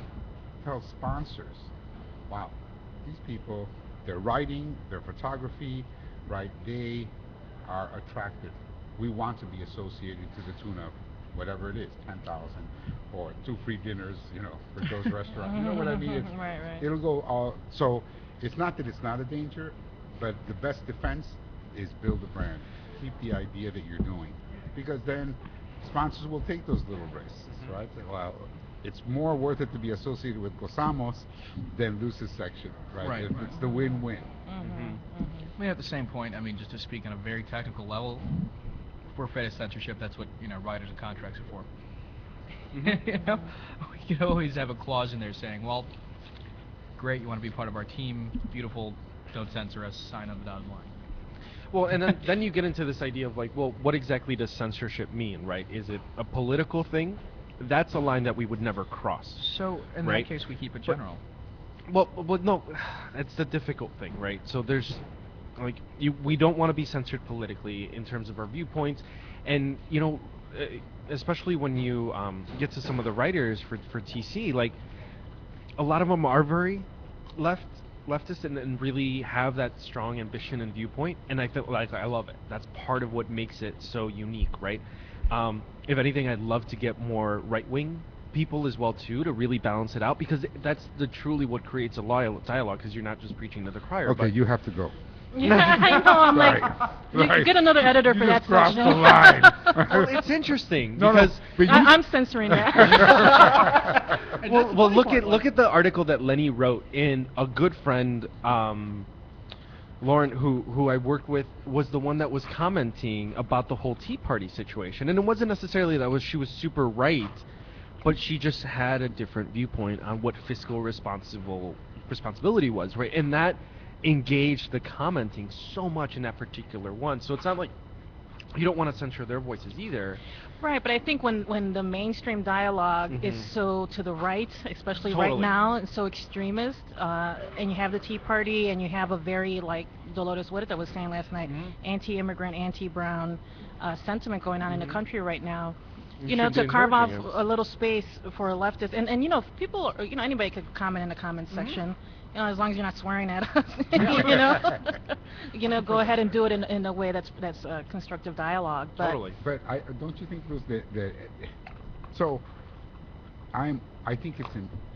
tells sponsors, wow, these people, their writing, their photography, right? They are attractive. We want to be associated to the tune of whatever it is, 10,000 or 2 free dinners, for Joe's restaurant. You know what I mean? Right, right. It'll go all. So it's not that it's not a danger, but the best defense is build a brand. Keep the idea that you're doing, because then sponsors will take those little risks, Mhm. right? Well, it's more worth it to be associated with Gozamos than Luce's section, right? Right. It's the win-win. Mm-hmm. I mean, at the same point, I mean, just to speak on a very technical level, if we're afraid of censorship, that's what, writers and contracts are for. We could always have a clause in there saying, well, great, you want to be part of our team, beautiful, don't censor us, sign on the dotted line. Well, and then you get into this idea of like, well, what exactly does censorship mean, right? Is it a political thing? That's a line that we would never cross. So, in Right. that case, we keep it general. Well, no, it's the difficult thing, right? So there's, like, we don't want to be censored politically in terms of our viewpoints, and especially when you get to some of the writers for TC, like, a lot of them are very leftist and really have that strong ambition and viewpoint, and I feel like I love it. That's part of what makes it so unique, right? If anything, I'd love to get more right-wing people as well too to really balance it out, because that's truly what creates a loyal dialogue, because you're not just preaching to the choir. Okay, you have to go. Yeah, I know. I'm like, Right. you get another editor You for that just crossed section. the line. Well, it's interesting No, because but you- I'm censoring that. well, look at the article that Lenny wrote. In a good friend, Lauren, who I worked with, was the one that was commenting about the whole Tea Party situation, and it wasn't necessarily that she was super right, but she just had a different viewpoint on what fiscal responsibility was, right? And that engaged the commenting so much in that particular one. So it's not like you don't want to censor their voices either. Right, but I think when the mainstream dialogue is so to the right, especially right Totally. now, and so extremist, and you have the Tea Party, and you have a very, like Dolores Huerta was saying last night, anti-immigrant, anti-brown sentiment going on in the country right now. You You know, should be to carve off encouraging a little space for a leftist, and people, anybody could comment in the comments section. As long as you're not swearing at us, go ahead and do it in a way that's constructive dialogue. But Totally. But don't you think, Bruce, that so I think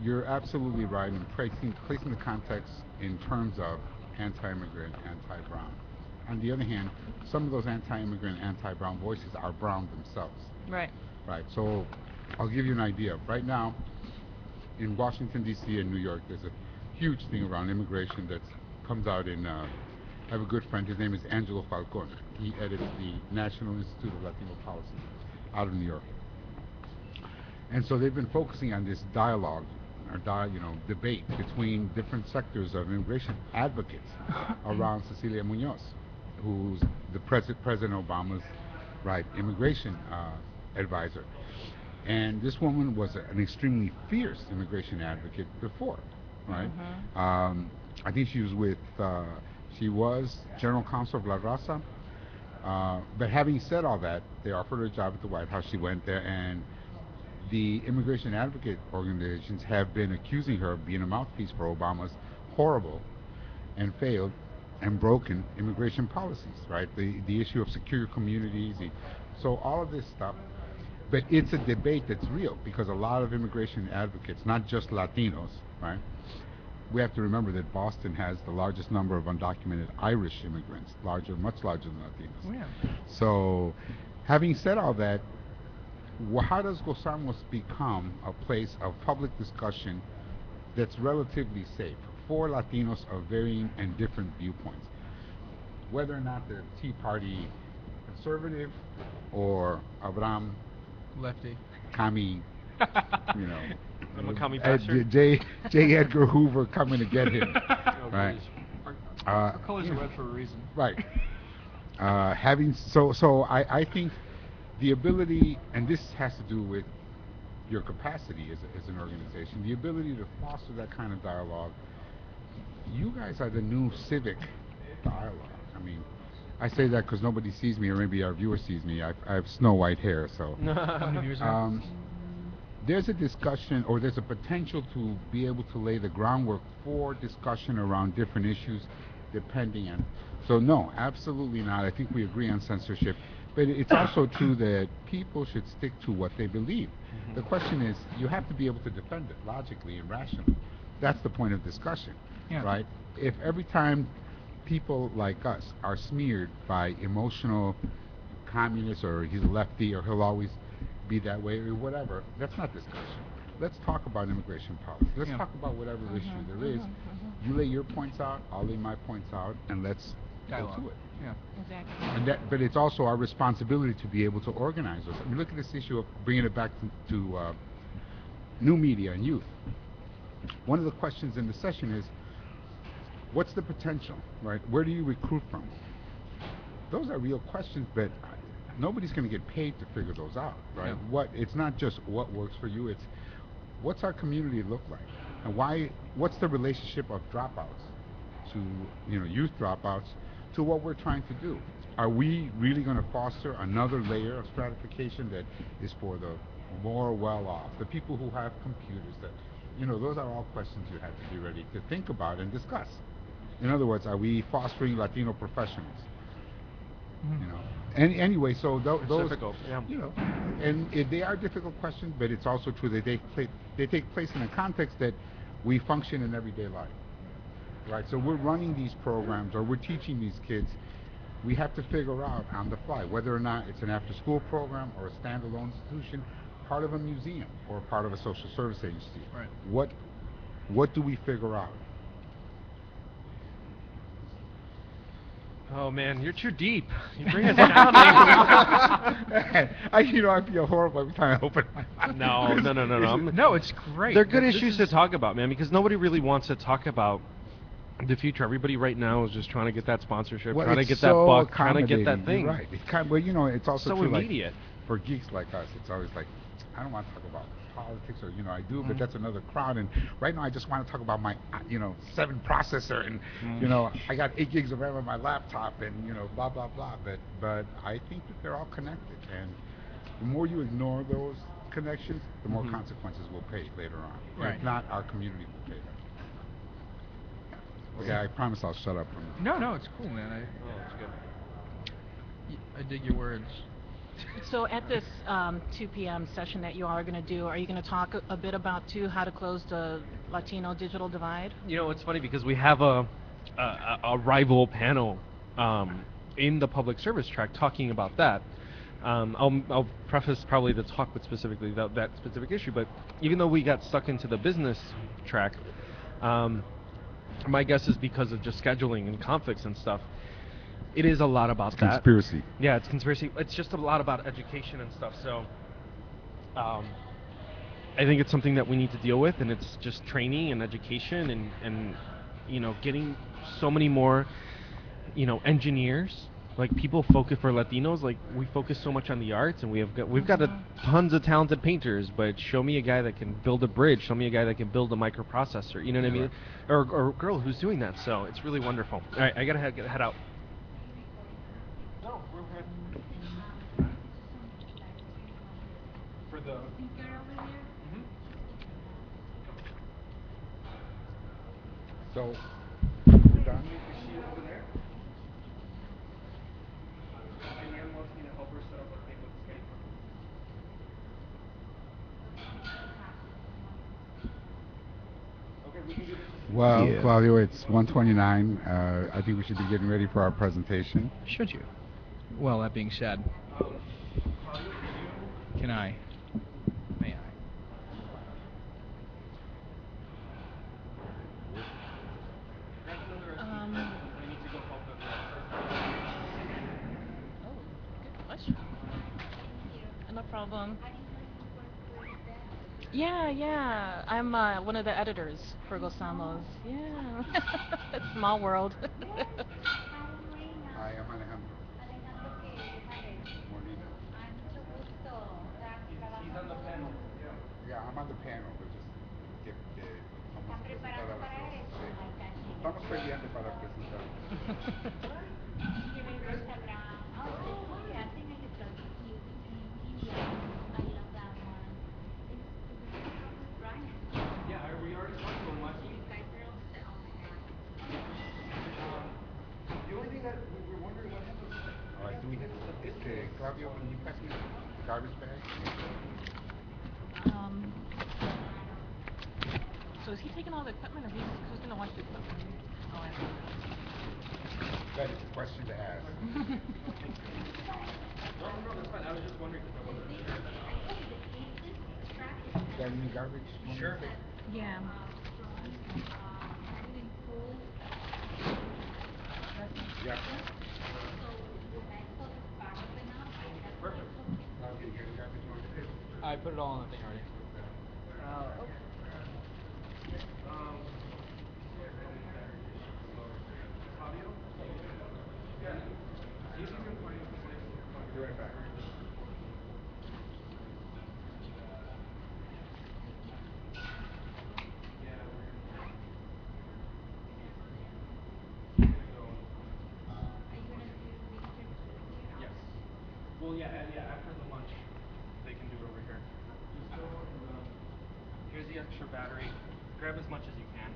you're absolutely right in placing the context in terms of anti-immigrant, anti-brown. On the other hand, some of those anti-immigrant, anti-brown voices are brown themselves. right. Right. So I'll give you an idea. Right now, in Washington D.C. and New York, there's a huge thing around immigration that comes out in. I have a good friend. His name is Angelo Falcon. He edits the National Institute of Latino Policy out of New York. And so they've been focusing on this dialogue, or debate between different sectors of immigration advocates around Cecilia Munoz, who's the President Obama's immigration advisor. And this woman was an extremely fierce immigration advocate before, right? I think she was general counsel of La Raza. But having said all that, they offered her a job at the White House. She went there, and the immigration advocate organizations have been accusing her of being a mouthpiece for Obama's horrible and failed and broken immigration policies, right? The issue of secure communities, so all of this stuff. But it's a debate that's real, because a lot of immigration advocates, not just Latinos, right? We have to remember that Boston has the largest number of undocumented Irish immigrants, much larger than Latinos. Oh, yeah. So, having said all that, how does Gozamos become a place of public discussion that's relatively safe for Latinos of varying and different viewpoints? Whether or not they're Tea Party conservative or Abraham Lefty. Commie, I'm a commie J. bastard. J. Edgar Hoover coming to get him, Oh, right? geez. Our colors are red for a reason. Right. I think the ability, and this has to do with your capacity as an organization, the ability to foster that kind of dialogue. You guys are the new civic dialogue. I mean, I say that because nobody sees me, or maybe our viewer sees me. I have snow white hair, so. How many viewers are There's a discussion, or there's a potential to be able to lay the groundwork for discussion around different issues, depending on. So no, absolutely not. I think we agree on censorship, but it's also true that people should stick to what they believe. The question is, you have to be able to defend it logically and rationally. That's the point of discussion, right? If every time people like us are smeared by emotional communists, or he's a lefty, or he'll always be that way, or whatever, that's not discussion. let's talk about immigration policy. Let's Yeah. talk about whatever issue Mhm. there is. Mhm. Mhm. You lay your points out, I'll lay my points out, and let's go Dialogue. through it. Yeah. Exactly. And that, but it's also our responsibility to be able to organize us. I mean, look at this issue of bringing it back to new media and youth. One of the questions in the session is, what's the potential, right? Where do you recruit from? Those are real questions, but nobody's going to get paid to figure those out, right? Yeah. What it's not just what works for you; it's what's our community look like, and why? What's the relationship of dropouts to youth dropouts to what we're trying to do? Are we really going to foster another layer of stratification that is for the more well-off, the people who have computers? That those are all questions you have to be ready to think about and discuss. In other words, are we fostering Latino professionals? Mhm. you know and anyway, so It's those difficult. Yeah. and they are difficult questions, but it's also true that they take place in a context that we function in everyday life, right? So we're running these programs or we're teaching these kids. We have to figure out on the fly whether or not it's an after school program or a standalone institution, part of a museum or part of a social service agency. Right. What do we figure out? Oh man, you're too deep. You bring us down. I feel horrible every time I open my mouth. No, no, no, no, no. No, it's great. They're good This issues to is- talk about, man, because nobody really wants to talk about the future. Everybody right now is just trying to get that sponsorship, Well, trying to it's get that so buck, trying to get that accommodating. thing. You're right. It's it's also So true. immediate. Like, for geeks like us, it's always like, I don't want to talk about politics, or I do, but Mhm. that's another crowd. And right now, I just want to talk about my 7 processor, and I got 8 gigs of RAM on my laptop, and blah blah blah. But I think that they're all connected, and the more you ignore those connections, the more Mhm. consequences we'll pay later on. And Right. if not, our community will pay them. Okay, I promise I'll shut up. No, it's cool, man. Oh, that's good. I dig your words. So at this 2 p.m. session that you all are going to do, are you going to talk a bit about too how to close the Latino digital divide? It's funny because we have a rival panel in the public service track talking about that. I'll preface probably the talk with specifically that specific issue, but even though we got stuck into the business track, my guess is because of just scheduling and conflicts and stuff. It is a lot about It's that. conspiracy. Yeah, it's conspiracy. It's just a lot about education and stuff. So, I think it's something that we need to deal with, and it's just training and education and getting so many more engineers. Like, people focus for Latinos, like, we focus so much on the arts, and we've got tons of talented painters, but show me a guy that can build a bridge, show me a guy that can build a microprocessor, you know what I mean? Or a girl who's doing that. So it's really wonderful. All right, I gotta head out. No, we're for the. Mhm. So, you're done? Is she over there? Danielle wants me to help her set up a thing with Skype. Okay, we can do this. Well, Yeah. Claudio, it's 1:29. I think we should be getting ready for our presentation. Should you? Well, that being said, Claudio, can you? can I? May I? Grab another SD Um, card because I need to go help at work. oh, good question. No problem. Yeah, yeah. I'm one of the editors for Gozamos. Yeah. Small world. Hi, I'm Alejandro. Molina. He's on the panel. Yeah. Yeah, I'm on the panel, but just que vamos a presentar a las dos. Sí. Estamos pendientes para presentar. Yeah, we already talked to him last week. The only thing that we're wondering what happened. All right, do we have Claudio, can you pass me the garbage bag? um, so is he taking all the equipment, or who's going to watch the equipment? Oh, I That is a question to ask. No, that's fine. I was just wondering because I wasn't sure. got any garbage you want me to Sure. take? Yeah. Yeah. Perfect. Okay, you got any garbage you want me to take? I put it all on the thing already. Oh. Fabio, see if you can find a place to plug I'll be in right this back. cord. Yeah, we're gonna need one. He's gonna go plug it in. Yes. Well, yeah, yeah. After the lunch, they can do it over here. Just go and Here's the extra battery. Grab as much as you can.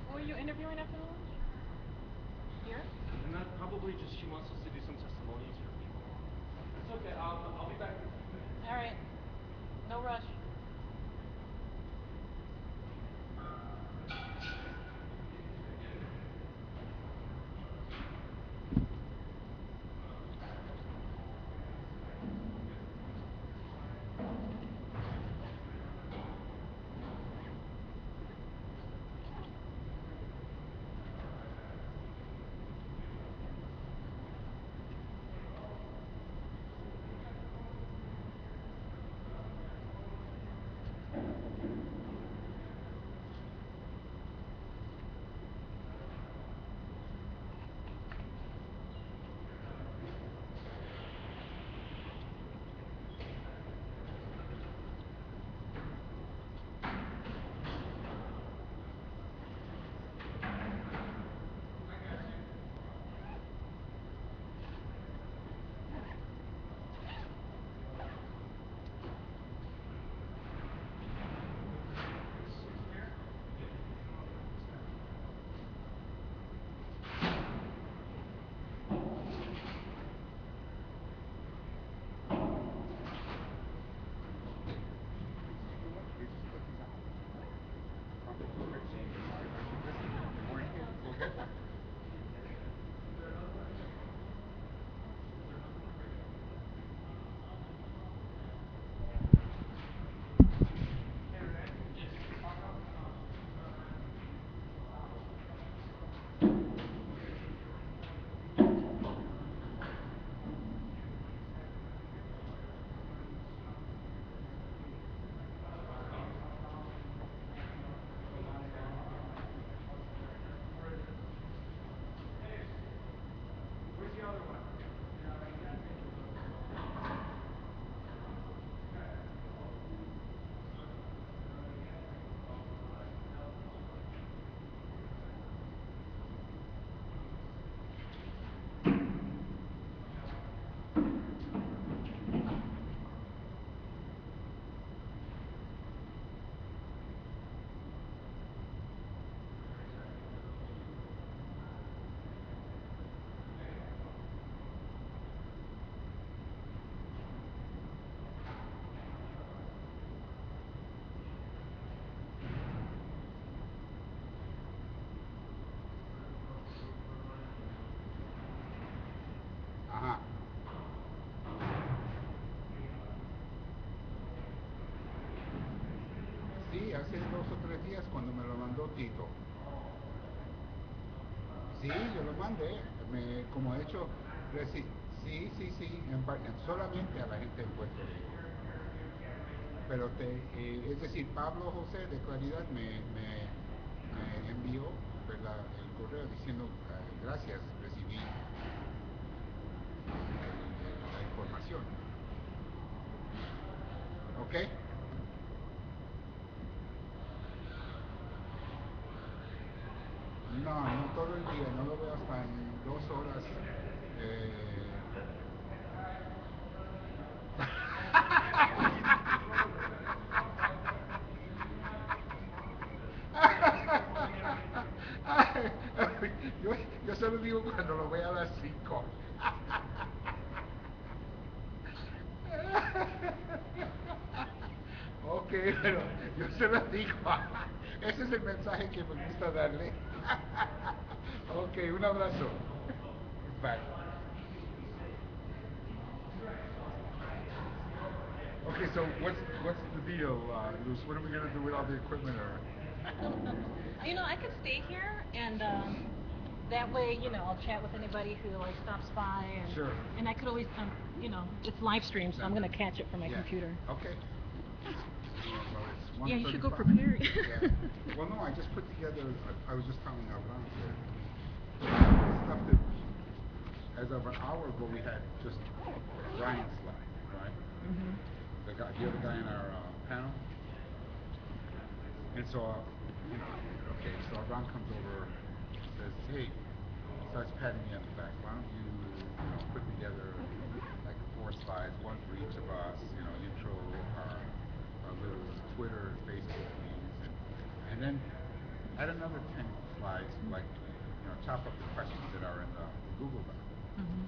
Who are you interviewing after the lunch? Here? And that probably just she wants us to do some testimonials for people. It's okay. I'll be back in a few minutes. All right. No rush. You know what? We just put these out. Some people are saying they're sorry about your visit. They weren't here. We'll get one. Where's the other one? Ajá. Sí, hace 2 o 3 días cuando me lo mandó Tito. Sí, yo lo mandé. Como he hecho, sí, sí, sí, solamente a la gente de Puerto Rico. Pero es decir, Pablo José de Claridad me envió, ¿verdad?, el correo diciendo gracias, recibí la información. ¿Ok? No, no todo el día, no lo veo hasta en 2 horas. eh, yo, yo solo digo cuando lo vea a las 5. Ok, pero yo se lo digo. Ese es el mensaje que me gusta darle. Ok, un abrazo. Bye. Okay, so what's the deal, Luz? What are we gonna do with all the equipment? Or I could stay here and that way, I'll chat with anybody who like stops by sure. and I could always it's live stream, so I'm Send gonna them. catch it from my Yeah. computer. Okay. Well, it's Yeah, you should go 1:35. prepare. Yeah. Well, no, I just put together. I was just telling Abraham that stuff that as of an hour ago we had just Brian slide, right? Mhm. The other guy in our panel. And so, okay, so Ron comes over, says, hey, starts patting me on the back. Why don't put together like 4 slides, one for each of us, intro our little Twitter and Facebook feeds, and then add another 10 slides, like, chop up the questions that are in the Google Doc. Mhm.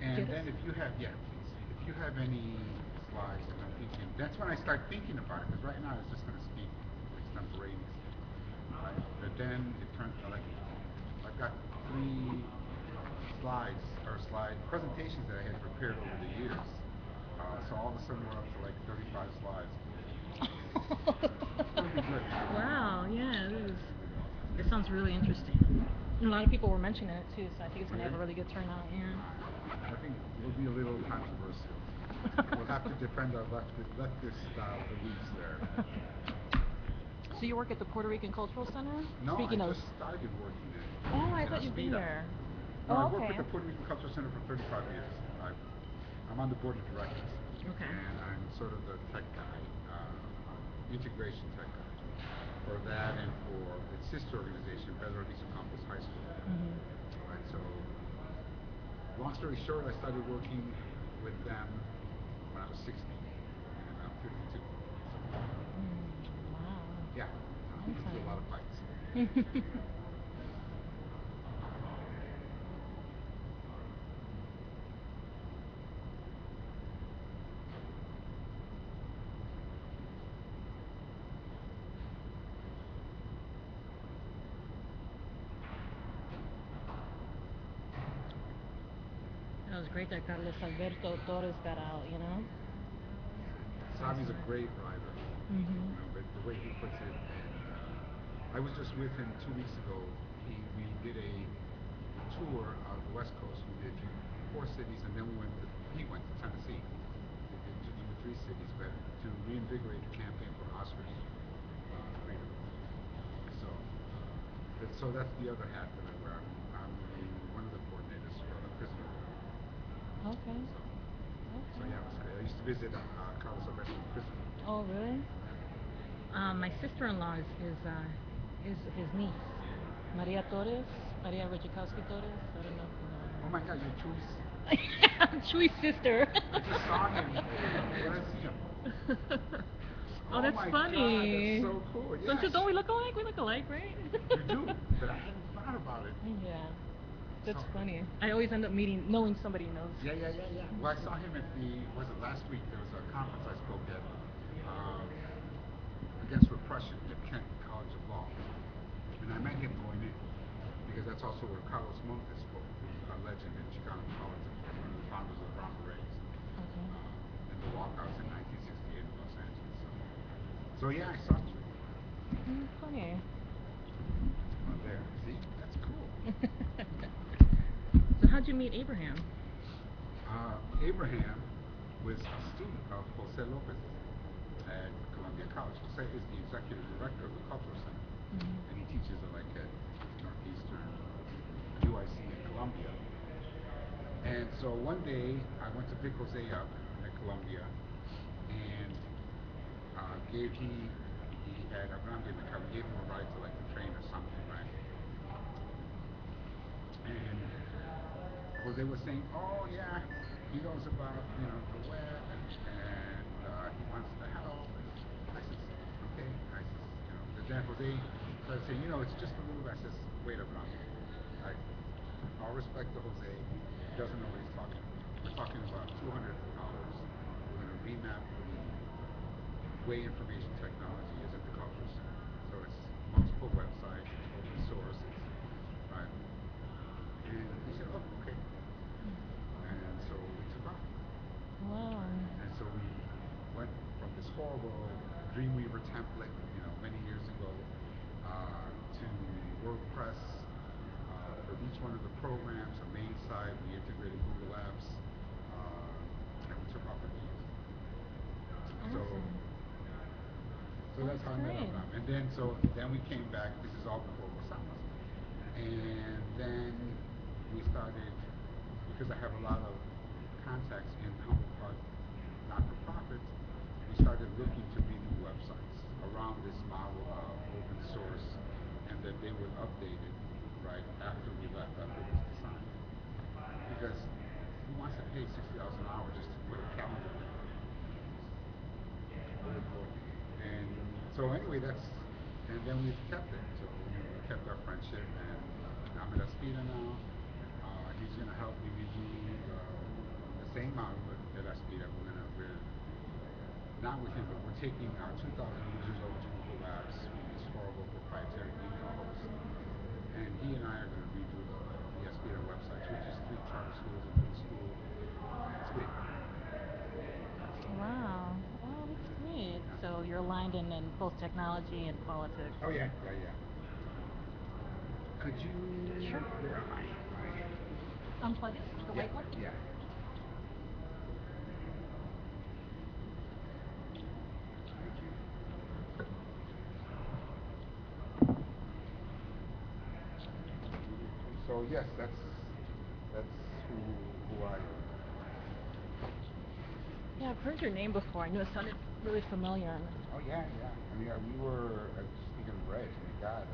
And Get us? then if you have, yeah, please, if you have any slides, and I'm thinking, that's when I start thinking about it, because right now I was just going to speak extemporaneously, right? But then it turns out like, I've got 3 slide presentations that I had prepared over the years. So all of a sudden we're up to like 35 slides. It's going to be good. Wow, yeah, it sounds really interesting. A lot of people were mentioning it too, so I think it's gonna have a Really? really good turnout. Yeah. I think we'll be a little controversial. We'll have to defend our leftist beliefs there. So you work at the Puerto Rican Cultural Center? No, I Speaking of. just started working Oh, I in thought you'd been Aspida. there. No, I Oh, worked with okay. the Puerto Rican Cultural Center for 35 years. I'm on the board of directors, Okay. and I'm sort of the tech guy, integration tech guy, for that and for its sister organization, Pedro Albizu Campos High School. Mhm. All right, so long story short, I started working with them when I was 60, and I'm 52. So, Wow. yeah, Long been through a lot of fights. time. That was great that Carlos Alberto Torres got out. Savi's a great writer, Mhm. but the way he puts it, and I was just with him 2 weeks ago. We did a tour of the West Coast. We did 4 cities, and then he went to Tennessee. We did 3 cities, but to reinvigorate the campaign for Oscar's freedom. So, that's the other hat that I wear. I'm one of the coordinators for the prisoner. Okay. So Okay. yeah, it was great. I used to visit Carlos Alberto in prison. Oh, really? My sister-in-law is his niece, Maria Torres, Maria Rojikowski Torres. I don't know if you Oh my God, you're Chuy's. know her. Chuy's sister. I just saw him when I see him. Oh, Oh that's my God, that's funny. so cool. Don't Yes. we look alike? We look alike, right? You do, but I hadn't thought about it. Yeah, So, that's funny. I always end up knowing somebody knows. yeah. Well, I saw him at was it last week? There was a conference I spoke at against repression at Kent College of Law, and I met him going in because that's also where Carlos Montes spoke, who's a legend in Chicano politics, one of the founders of the Brown Berets, Okay. and the walkouts in 1968 in Los Angeles. So yeah, I saw you. Funny. Oh, there. See, that's cool. So how'd you meet Abraham? Abraham was a student of Jose Lopez at Columbia College. Jose is the executive director of the Cultural Center, Mhm. and he teaches at Northeastern, UIC, and Columbia. And so one day I went to pick Jose up at Columbia, and he had a ground in the car. We gave him a ride to like the train or something, right? And Jose was saying, "Oh yeah, he knows about the web, and he wants to help." And I says, "Okay." But then Jose started saying, "It's just a little bit." I says, "Wait up, Ron. I, all respect to Jose, he doesn't know what he's talking about. We're talking about $200. We're going to remap the way information technology is at the Cultural Center. So it's multiple websites, it's open source, right?" And he said, "Oh, okay." And so we took off. Wow. Dreamweaver template, many years ago, to WordPress. For each one of the programs, the main site, we integrated Google Apps, and we took off the fees. So, Awesome. so that's That's how I met great. Abraham. And then we came back. This is all before Gozamos. And then we started, because I have a lot of contacts in Humboldt Park not-for-profits, we started looking to redo websites around this model of open source, and that they would update it right after we left, after it was designed. Because who wants to pay $60 an hour just to put a calendar link? And so anyway, and then we've kept it. So we kept our friendship, and I'm at Aspida now. He's going to help me redo the same model at Aspida. We're not with him, but we're taking our 2,000 users over to Google Labs with this horrible proprietary email host, and he and I are going to redo the Aspida websites, which is 3 charter schools, a middle school. It's big. Wow. Oh, that's great. So you're aligned in both technology and politics. Oh yeah, yeah, yeah. Could you? Sure. Where am I? Unplug it, the Yeah, white one? yeah. Thank you. So yes, that's who I am. Yeah, I've heard your name before. I knew it sounded really familiar. Oh yeah, yeah. I mean, we were speaking of Reg. My God,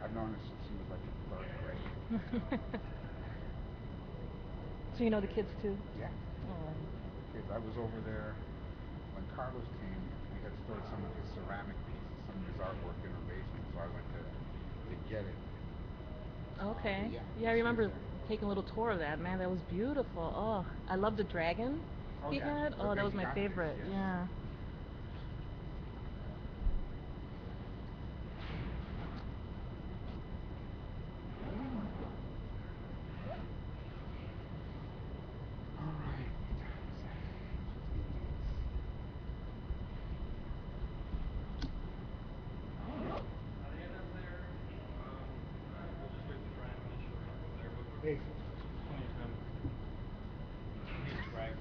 I've known her since she was like in 3rd grade. So you know the kids too? Yeah. Oh. Because I was over there when Carlos came. We had stored some of his ceramic pieces, some of his artwork in her basement. So I went to get it. Okay. Yeah. Yeah, I She was remember there. taking a little tour of that. Man, that was beautiful. Oh, I love the dragon Oh he yeah. had. The Oh, that was baby my Octopus, favorite. yes. Yeah. All right. 15 minutes. Are they enough there? We'll just wait for Brian when he shows up over there, but Hey. there's plenty of time. I hate swag.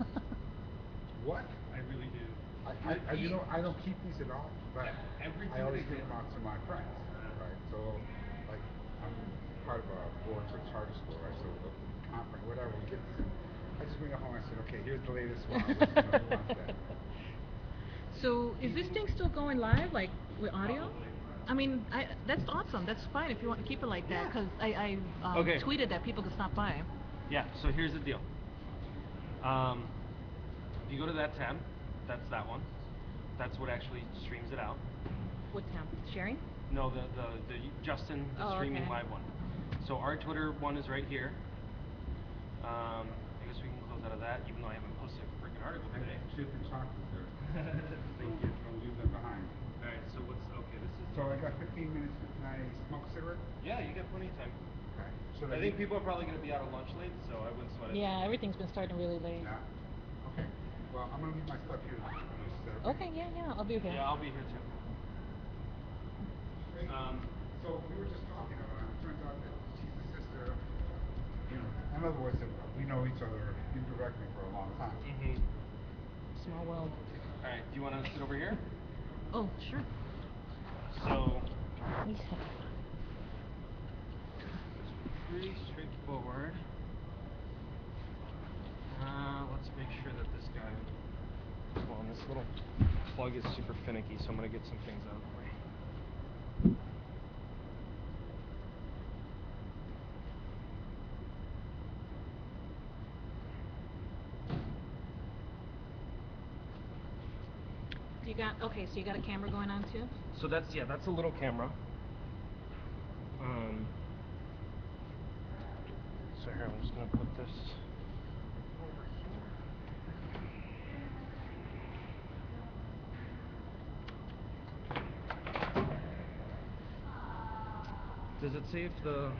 What? I really do. I don't keep these at all, but Everything I always they give get. them out to my friends, right? So, like, I'm part of a board for a charter school, right? So the conference, whatever, we get these, I just bring it home and I said, okay, here's the latest one. Who wants that? So is this thing still going live, like with audio? Probably. I mean, that's awesome. That's fine if you want to keep it like that, Yeah. because I Okay. tweeted that people could stop by. Yeah, so here's the deal. If you go to that tab, that's that one. That's what actually streams it out. What town? Sharing? No, the Justin, the Oh, streaming okay. live one. So our Twitter one is right here. I guess we can close out of that, even though I haven't posted a freaking article And today. chip and chocolate there. Thank you. Don't leave them behind. All right, so okay, this is. So I got 15 minutes. Can I smoke a cigarette? Yeah, you got plenty of time. Okay. I think people are probably going to be out of lunch late, so I wouldn't sweat it. Yeah, everything's been starting really late. Yeah. Okay. Well, I'm gonna leave my stuff here. Is that Okay, yeah, I'll be here. Yeah, I'll be here too. Great. So we were just talking about it. It turns out that she's the sister. In other words, that we know each other indirectly for a long time. Mm-hmm. Small world. All right, do you want to sit over here? Oh, sure. So, Yes. pretty straightforward. Let's make sure that this guy. Well, this little plug is super finicky, so I'm gonna get some things out of the way. Okay, so you got a camera going on too? So that's a little camera. So here, I'm just gonna put this over here. Does it say if the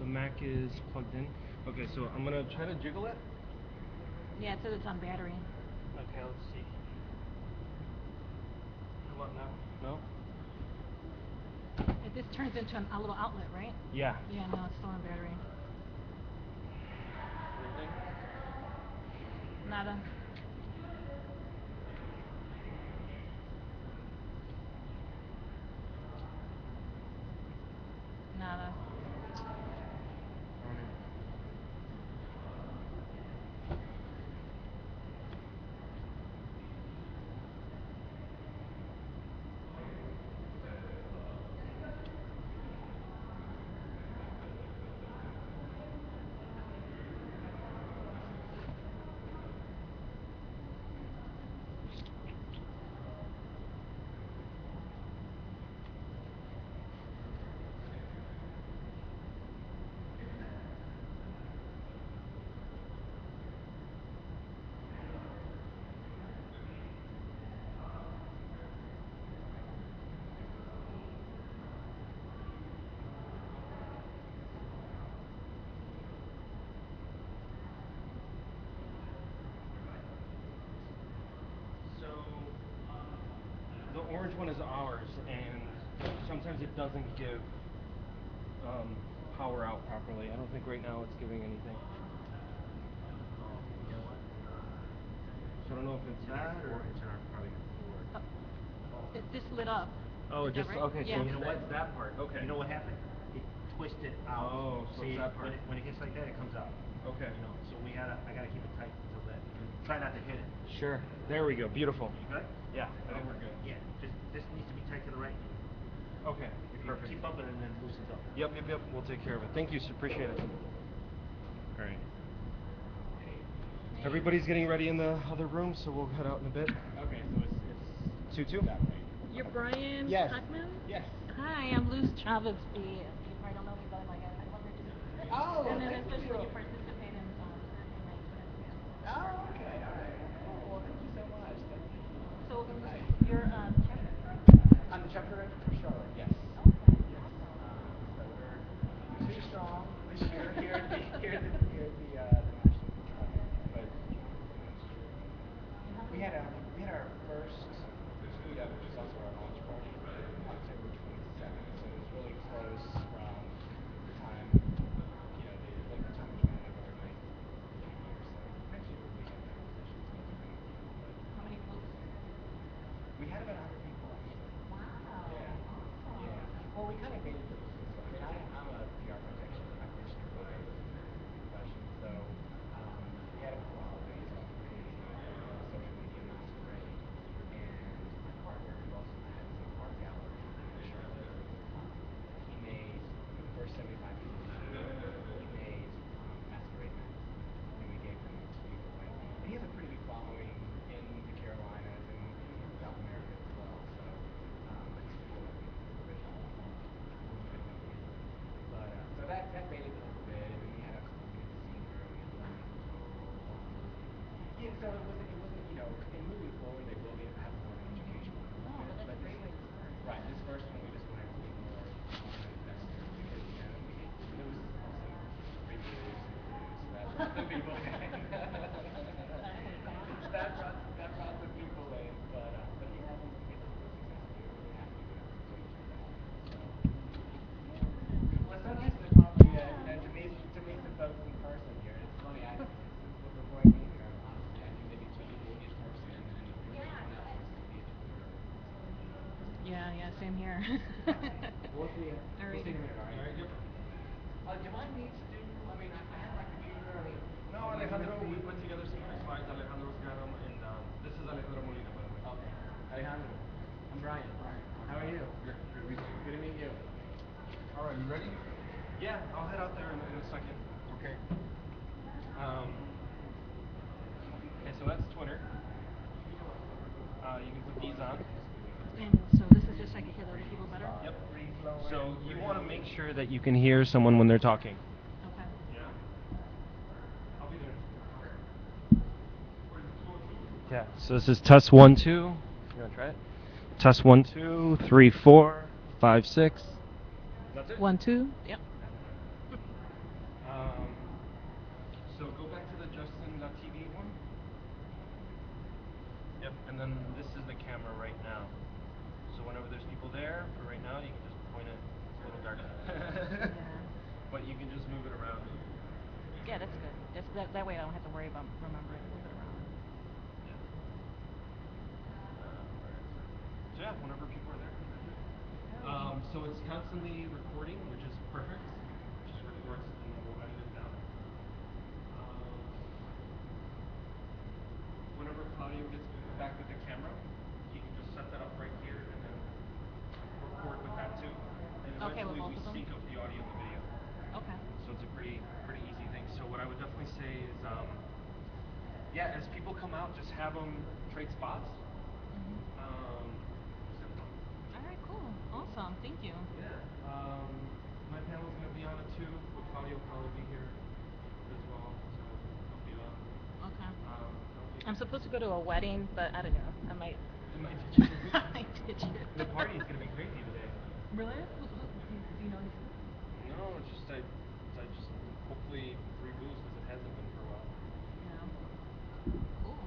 Mac is plugged in? Okay, so I'm gonna try to jiggle it. Yeah, it says it's on battery. Okay, let's see. button now? No? This turns into a little outlet, right? Yeah. Yeah, no, it's still on battery. Anything? Nada. Nada. So, the orange one is ours, and sometimes it doesn't give power out properly. I don't think right now it's giving anything. So I don't know if it's that or it's not probably forward. It just lit up. Oh, Is that just right? okay. Yeah. So you know what? That part. Okay. You know what happened? It twisted out. Oh, so See, it's that part. when it hits like that, it comes out. Okay. You know, so I gotta keep it tight until then. Try not to hit it. Sure. There we go. Beautiful. You good? Yeah, I think we're good. Yeah. Just this needs to be tight to the right. Okay. If you Perfect. keep bumping it and then it loosens up. Yep. We'll take care of it. Thank you. Appreciate it. All right. Everybody's getting ready in the other room, so we'll head out in a bit. Okay, so it's 2-2? You're Brian Yes. Tuckman? Yes. Hi, I'm Luz Chavez. You probably don't know me, but I love your music. Oh, And then thank especially you. when you participate in Oh, okay. All right. Cool. Well, thank you so much. Thank you. So Hi. you're chapter? I'm the chapter director for Charlotte. Yes. Okay. Yes. Awesome. So we're 2 strong this year here at the national. But we had our first food ever, which is also our launch party, October 27th. So it was really close from the time, the time between the November 9th and the year. So next year we'll be in that position. So it's been fun. How many folks? We had about 100 people actually. Wow. Yeah. Awesome. Yeah. Well, we kind of made it pretty successful. I mean, I'm a PR practitioner by profession, so we had it before holidays, so we created a social media masquerade. And my partner, who also has an art gallery in Charlotte, he made for the first 75 people this year. He made masquerade masks, and we gave them away. And he has a pretty big following in the Carolinas and in South America as well. So I just feel like we original but so that made it a little bit, and then we had a couple of senior, we had a woman yeah, so it wasn't in moving forward they will have more of an educational Oh, but component, that's a great way to start. right, this first one we just wanted to be more investor because there was also free booze and food, so that brought the people in. that brought the people in, but he hasn't been successful. We're really happy with what he turned out. So well, it's so nice to finally to meet some folks in person here. It's funny, since before I came here, honestly, I knew maybe 2 people in person, and you're the one that wants to see it through. Yeah, same here. We'll see you. All We'll right. see you in a minute, all right? Yep. Javon needs to. I mean, I have my computer. I mean, No, Alejandro, we put together some free slides. Alejandro's got them, and this is Alejandro Molina, by the way. okay. Alejandro, I'm Brian. How are you? Good. Good to meet you. All right, you ready? Yeah, I'll head out there in a second. Okay. Okay, so that's Twitter. You can put these on. And so this is just so I can hear the other people better? Yep. So you want to make sure that you can hear someone when they're talking. Okay. Yeah. I'll be there. Yeah. So this is test 1 2. You want to try it? Test 1 2 3 4 5 6. That's it. 1 2. Yep. So go back to the Justin.tv one. Yep. And then this is the camera right now. dark. Yeah. But you can just move it around. Yeah, that's good. That way I don't have to worry about remembering to move it around. Yeah. Alright. So yeah, whenever people are there. So it's constantly recording, which is perfect. It just records and then we'll edit it down. Whenever Claudio gets back with the camera, he can just set that up right here and then record with that too. And Okay, with eventually both we of them? sync up the audio and the video. Okay. So it's a pretty easy thing. So what I would definitely say is, yeah, as people come out, just have them trade spots. Mhm. Just have fun. All right, cool. Awesome. Thank you. Yeah. My panel's gonna be on it too, with Claudio will probably be here as well to help you out. Okay. Help I'm you. supposed to go to a wedding, but I don't know. I might. It might ditch you. I might ditch it. The party's gonna be crazy today. Really? Do you know his name? No, it's just I just hopefully free booze because it hasn't been for a while. Yeah. Cool.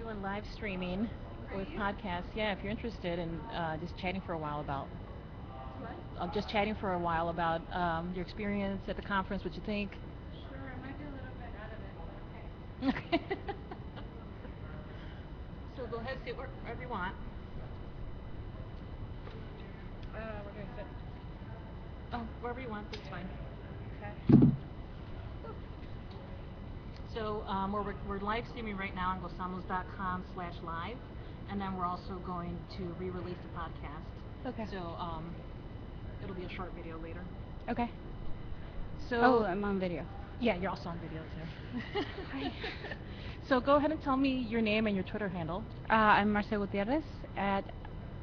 doing live streaming Are with you? podcasts. Yeah, if you're interested in just chatting for a while about, What? just chatting for a while about your experience at the conference, what you think. Sure, I might be a little bit out of it, but okay. Okay. So go ahead, sit wherever you want. Where do I sit? Oh, wherever you want, that's fine. Okay. So we're live streaming right now on gozamos.com/live, and then we're also going to re-release the podcast. Okay. So it'll be a short video later. Okay. Oh, So I'm on video. yeah, you're also on video too. Hi. So go ahead and tell me your name and your Twitter handle. I'm Marce Gutierrez at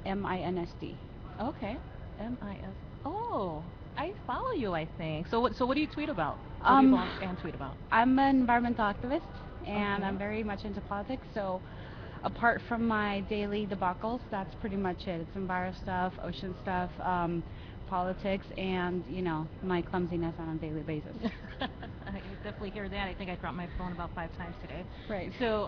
MINSD. Okay. MIS. Oh, I follow you, I think. So what do you tweet about? What do you Um, blog and tweet about? I'm an environmental activist, and Okay. I'm very much into politics. So, apart from my daily debacles, that's pretty much it. It's enviro stuff, ocean stuff, politics, and my clumsiness on a daily basis. I definitely hear that. I think I dropped my phone about 5 times today. Right. So,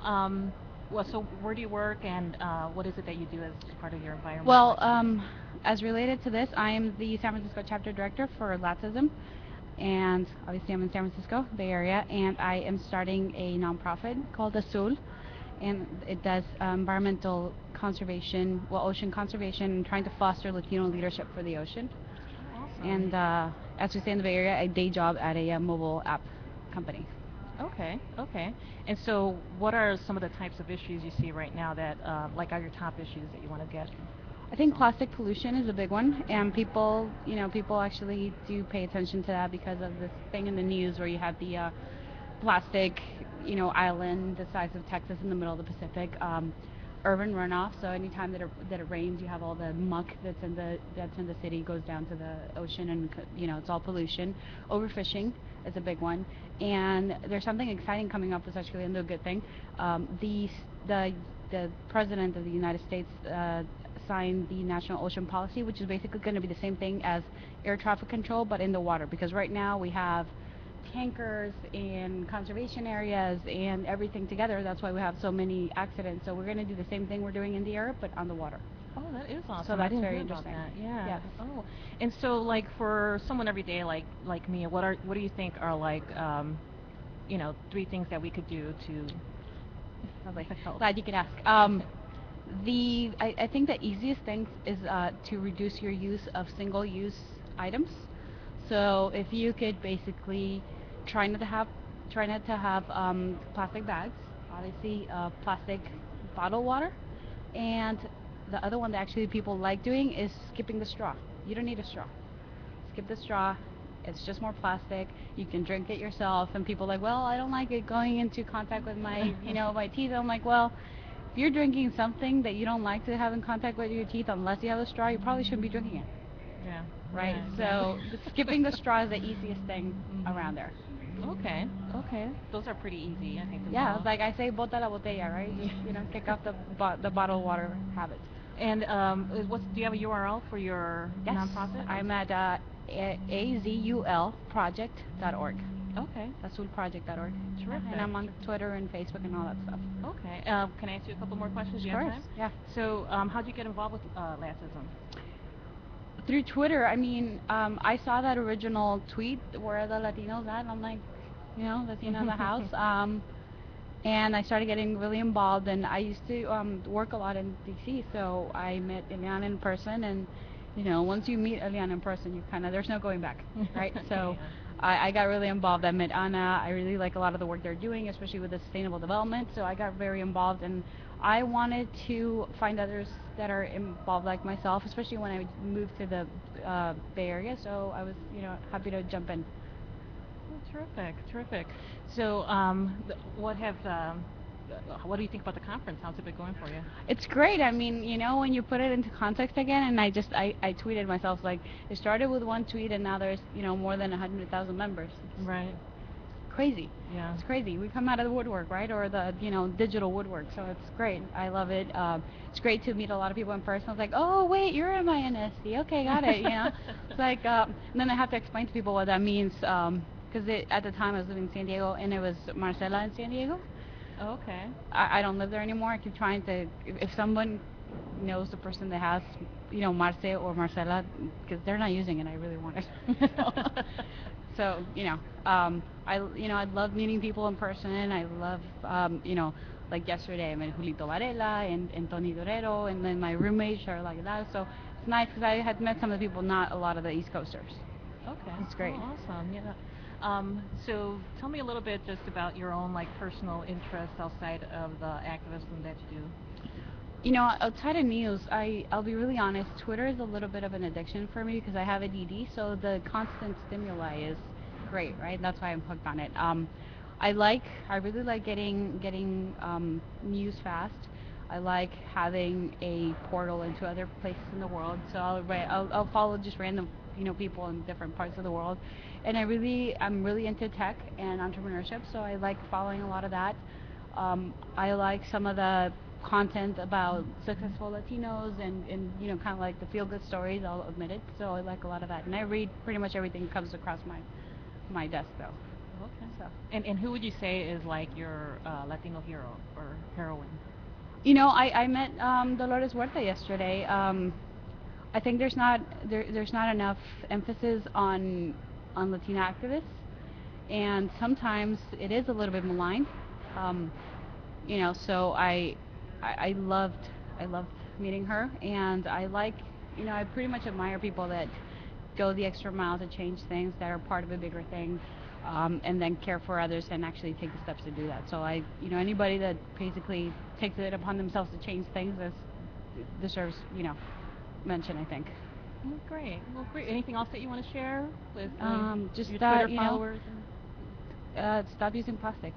so where do you work, and what is it that you do as part of your environmental Well, activity? as related to this, I am the San Francisco chapter director for LATISM, and obviously I'm in San Francisco, Bay Area, and I am starting a nonprofit called Azul, and it does environmental conservation, well, ocean conservation, and trying to foster Latino leadership for the ocean. Oh, awesome. And as we say in the Bay Area, a day job at a mobile app company. Okay, okay. And so, what are some of the types of issues you see right now that, like, are your top issues that you want to get? I think So, plastic pollution is a big one, and people actually do pay attention to that because of this thing in the news where you have the plastic, island the size of Texas in the middle of the Pacific, urban runoff. So anytime that it rains, you have all the muck that's in the city goes down to the ocean, and it's all pollution. Overfishing is a big one, and there's something exciting coming up. That's actually a good thing. The president of the United States signed the National Ocean Policy, which is basically going to be the same thing as air traffic control, but in the water. Because right now we have tankers and conservation areas and everything together. That's why we have so many accidents. So we're going to do the same thing we're doing in the air, but on the water. oh, that is awesome. So I that's didn't very hear about interesting. that. Yeah. Yes. Oh, and so, like, for someone every day, like me, what do you think are, like, 3 things that we could do to Lovely. help? Glad you could ask. I think the easiest thing is to reduce your use of single-use items. So if you could basically try not to have plastic bags, obviously plastic bottled water, and the other one that actually people like doing is skipping the straw. You don't need a straw. Skip the straw. It's just more plastic. You can drink it yourself. And people are like, well, I don't like it going into contact with my teeth. I'm like, well, if you're drinking something that you don't like to have in contact with your teeth, unless you have a straw, you probably shouldn't be drinking it, Yeah. right? Yeah. So Exactly. skipping the straw is the easiest thing Mhm. around there. Okay. Okay. Those are pretty easy, I think, to Yeah, follow. like I say, bota la botella, right? Just kick off the bottled water habit. And do you have a URL for your Yes, nonprofit? I'm at azulproject.org. Okay. Azulproject.org. Yeah, and Terrific. I'm on Twitter and Facebook and all that stuff. Okay. Can I ask you a couple more questions? Do Of you have course, time? yeah. So, how'd you get involved with Latism? Through Twitter, I mean, I saw that original tweet, where are the Latinos at? And I'm like, Latino in the house. And I started getting really involved, and I used to work a lot in DC, so I met Eliana in person, and once you meet Eliana in person, there's no going back, right? So Yeah. I got really involved. I met Anna. I really like a lot of the work they're doing, especially with the sustainable development. So I got very involved, and I wanted to find others that are involved like myself, especially when I moved to the Bay Area. So I was, happy to jump in. Oh, terrific, terrific. So, what do you think about the conference? How's it been going for you? It's great. I mean, when you put it into context again, and I tweeted myself, like, it started with one tweet, and now there's, more than 100,000 members. It's Right. crazy. Yeah. It's crazy. We come out of the woodwork, right? Or the, digital woodwork. So it's great. I love it. It's great to meet a lot of people in person. I was like, oh, wait, you're in my NSD. Okay, got it. It's like, and then I have to explain to people what that means. Because at the time I was living in San Diego, and it was Marcela in San Diego. Okay. I don't live there anymore. I keep trying to, if someone knows the person that has, Marce or Marcela, because they're not using it, I really want it. So, I love meeting people in person. I love, like yesterday I met Julito Varela and Tony Dorero, and then my roommate Charlotte Aguilar. So it's nice because I had met some of the people, not a lot of the East Coasters. Okay. It's Oh, great. awesome. Yeah. So tell me a little bit just about your own like personal interests outside of the activism that you do. Outside of news, I'll be really honest. Twitter is a little bit of an addiction for me because I have ADD. So the constant stimuli is great, right? That's why I'm hooked on it. I really like getting news fast. I like having a portal into other places in the world. So I'll follow just random people in different parts of the world, and I'm really into tech and entrepreneurship. So I like following a lot of that. I like some of the content about successful Latinos and kind of like the feel good stories. I'll admit it. So I like a lot of that, and I read pretty much everything that comes across my desk though. Okay. So And who would you say is like your Latino hero or heroine? I met Dolores Huerta yesterday. I think there's not enough emphasis on Latina activists, and sometimes it is a little bit maligned. Um, so I loved meeting her, and I pretty much admire people that go the extra mile to change things that are part of a bigger thing, and then care for others and actually take the steps to do that. So anybody that basically takes it upon themselves to change things deserves mention, I think. Well, great. Well, great. Anything else that you want to share with Just your Twitter that followers? stop using plastic.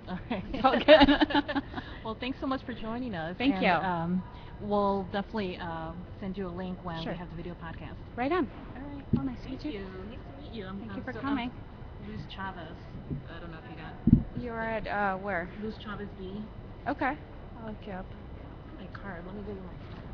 All right. It's all good. Well, thanks so much for joining us. Thank And you. we'll definitely send you a link when we Sure. have the video podcast. Right on. All right. Oh, nice to Thank meet you. you. Nice to meet you. Thank you for So coming. Luz Chavez. I don't know if you got You're at where? Luz Chavez B. Okay. I'll look you up. My card. Let me give you my card.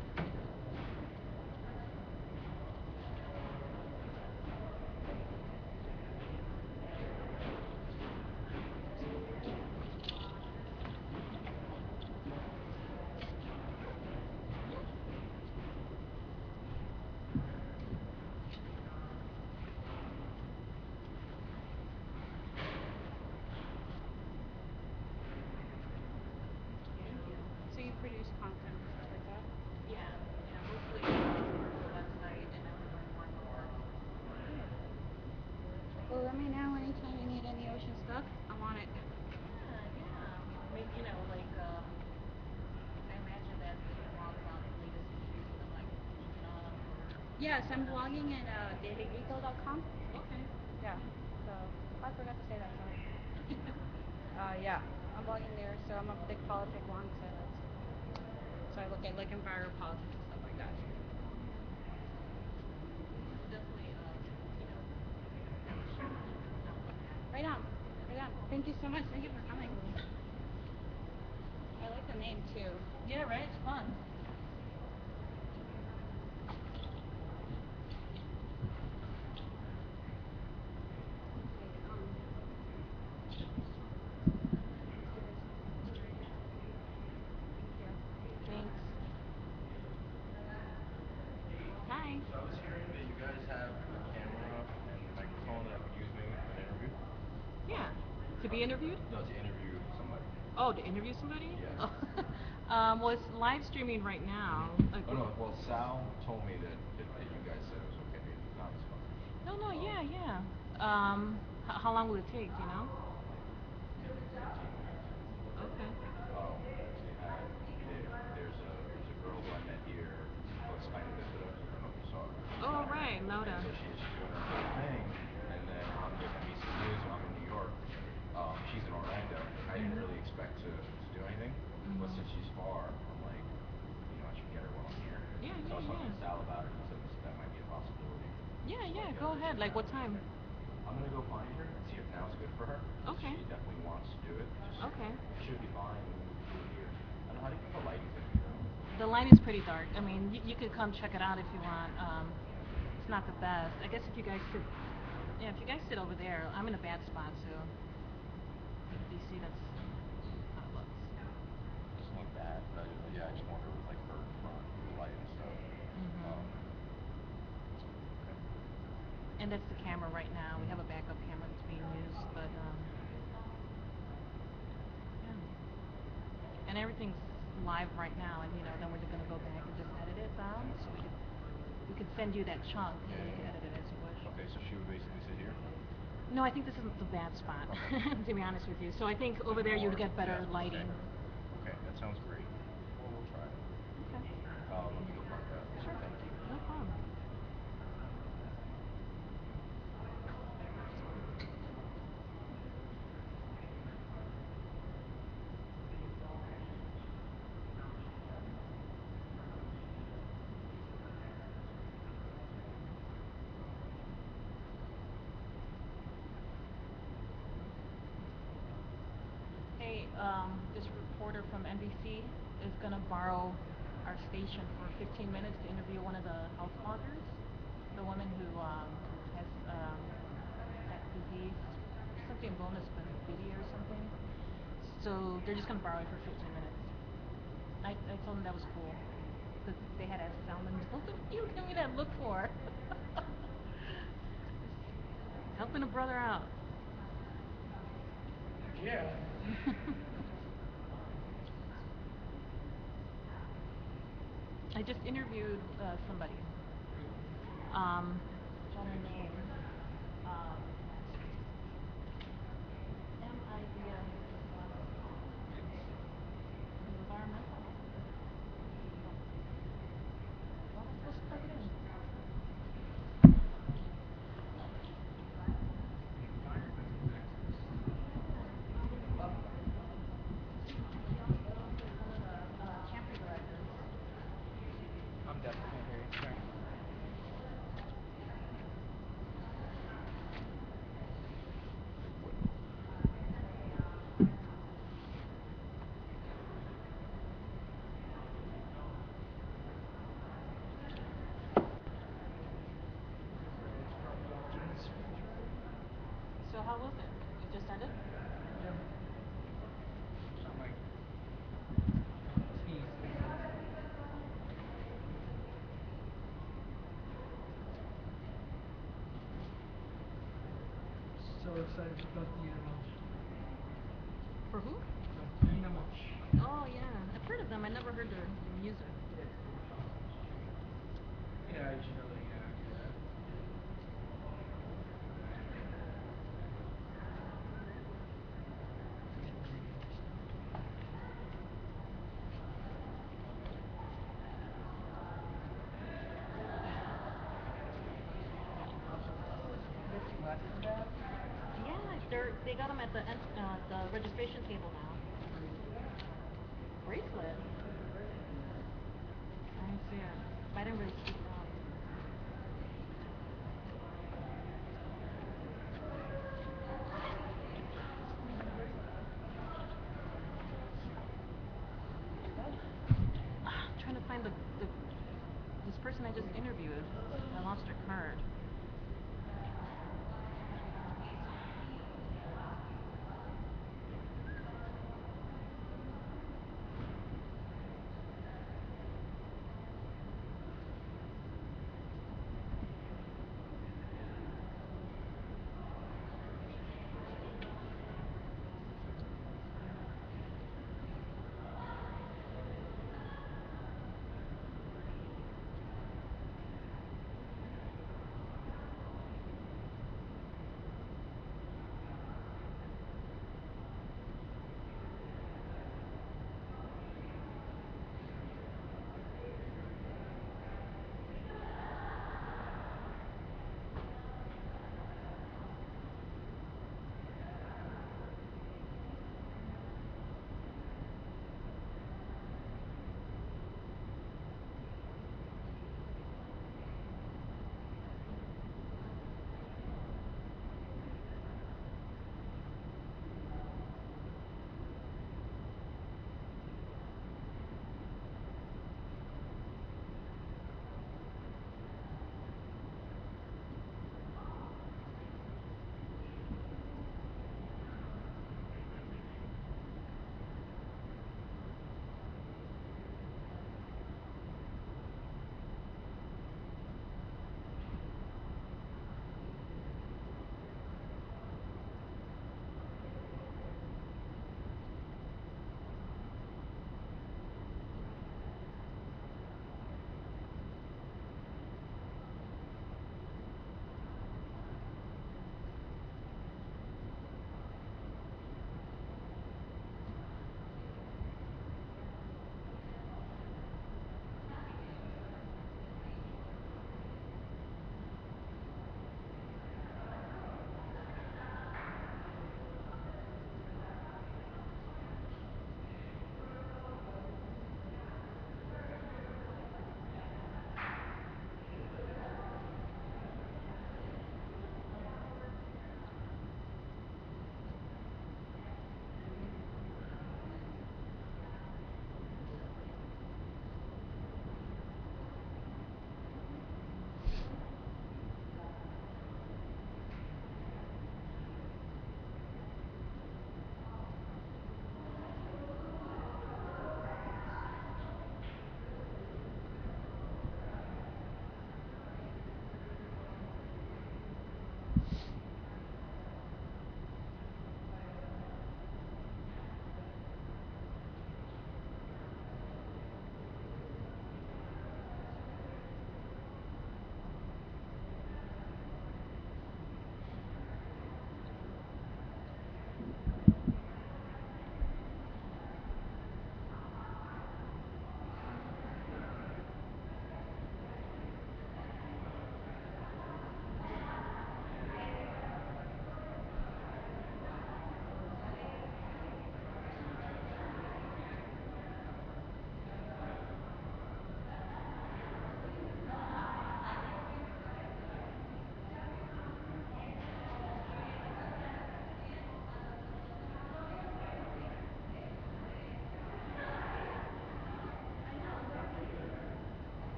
Thank you. So you produce content and stuff like that? Yeah. Yeah. Mostly for the website, and now we're doing more and more work. Good. Well, let me know anytime you need any ocean stuff. I'm on it. Yeah. Yeah. I mean, like I imagine that you blog about the latest issues and like keeping up or Yes, I'm whatnot. blogging at dailyretail.com. Okay. Yeah. So I forgot to say that. Sorry. Yeah, I'm blogging there. So I'm a big politic one. So I look at like environmental politics and stuff like that. Okay. We'll definitely share that link with them. Right on. Right on. Thank you so much. Thank you for coming. I like the name too. Yeah, right? It's fun. Like, thank you. Thanks. Hi. So I was hearing that you guys have a camera and microphone that I could use maybe for an interview. Yeah. To be interviewed? No, to interview somebody. Oh, to interview somebody? Yeah. Oh. Well, it's live streaming right now. Like, Oh no, well Sal told me that you guys said it was okay to use on this phone. no, no, yeah, yeah. How long will it take? Do you know? Like maybe 15 minutes. Okay. And there's a girl who I met here called Spina Bifida. I don't know if you saw her. Oh, right, Laura. So she's doing her whole thing, and then on there's NBC News. So I'm in New York. She's in Orlando. I didn't Mhm. really expect to do anything, but Mhm. since she's far, I'm like, I should get her while I'm here. Yeah, So I yeah, was talking yeah. to Sal about it. He said that might be a possibility. Yeah, So yeah. get Go her to ahead. check Like, out what her time? thing. I'm gonna go find her and see if now's good for her, because Okay. she definitely wants to do it. Just Okay. it should be fine. We'll do it here. I don't know, how do you think the lighting's gonna be though? The line is pretty dark. I mean, you could come check it out if you want. It's not the best. I guess if you guys sit, yeah, if you guys sit over there, I'm in a bad spot, so you see that's how it looks. And that's the camera right now. We have a backup camera that's being used, but yeah. And everything's live right now, and then we're just gonna go back and just edit it down, so we could send you that chunk, and you can edit it as you wish. Okay, so she would basically sit here. No, I think this isn't the bad spot, Okay. to be honest with you. So I think over there you'd get better Yeah, lighting. Okay, that sounds great. We'll try it. Okay. Let me go mark that. Sure. Thank you. No problem. Hey, this reporter from NBC is gonna borrow our station for 15 minutes to interview one of the health bloggers, the woman who has that disease, something bonus bifida or something. So they're just gonna borrow it for 15 minutes. I told them that was cool because they had asked Salmon, "What you give me that look for?" Helping a brother out. Yeah. I just interviewed somebody. What's her name? Um, M-I-D-A. Environmental. Well, I'm supposed to plug it in. One of the chapter directors. I'm deaf. I can't hear you. Sorry. So how was it? You just ended? Yeah. Sound like tease. So excited for Dynamos. For who? Dynamos. Oh yeah, I've heard of them. I never heard their music. Yeah, usually, yeah. Missing LATISM badge? Yeah, they got them at the registration table now. Bracelet. I didn't see it. I didn't really see it out. I'm trying to find this person I just interviewed. I lost her card.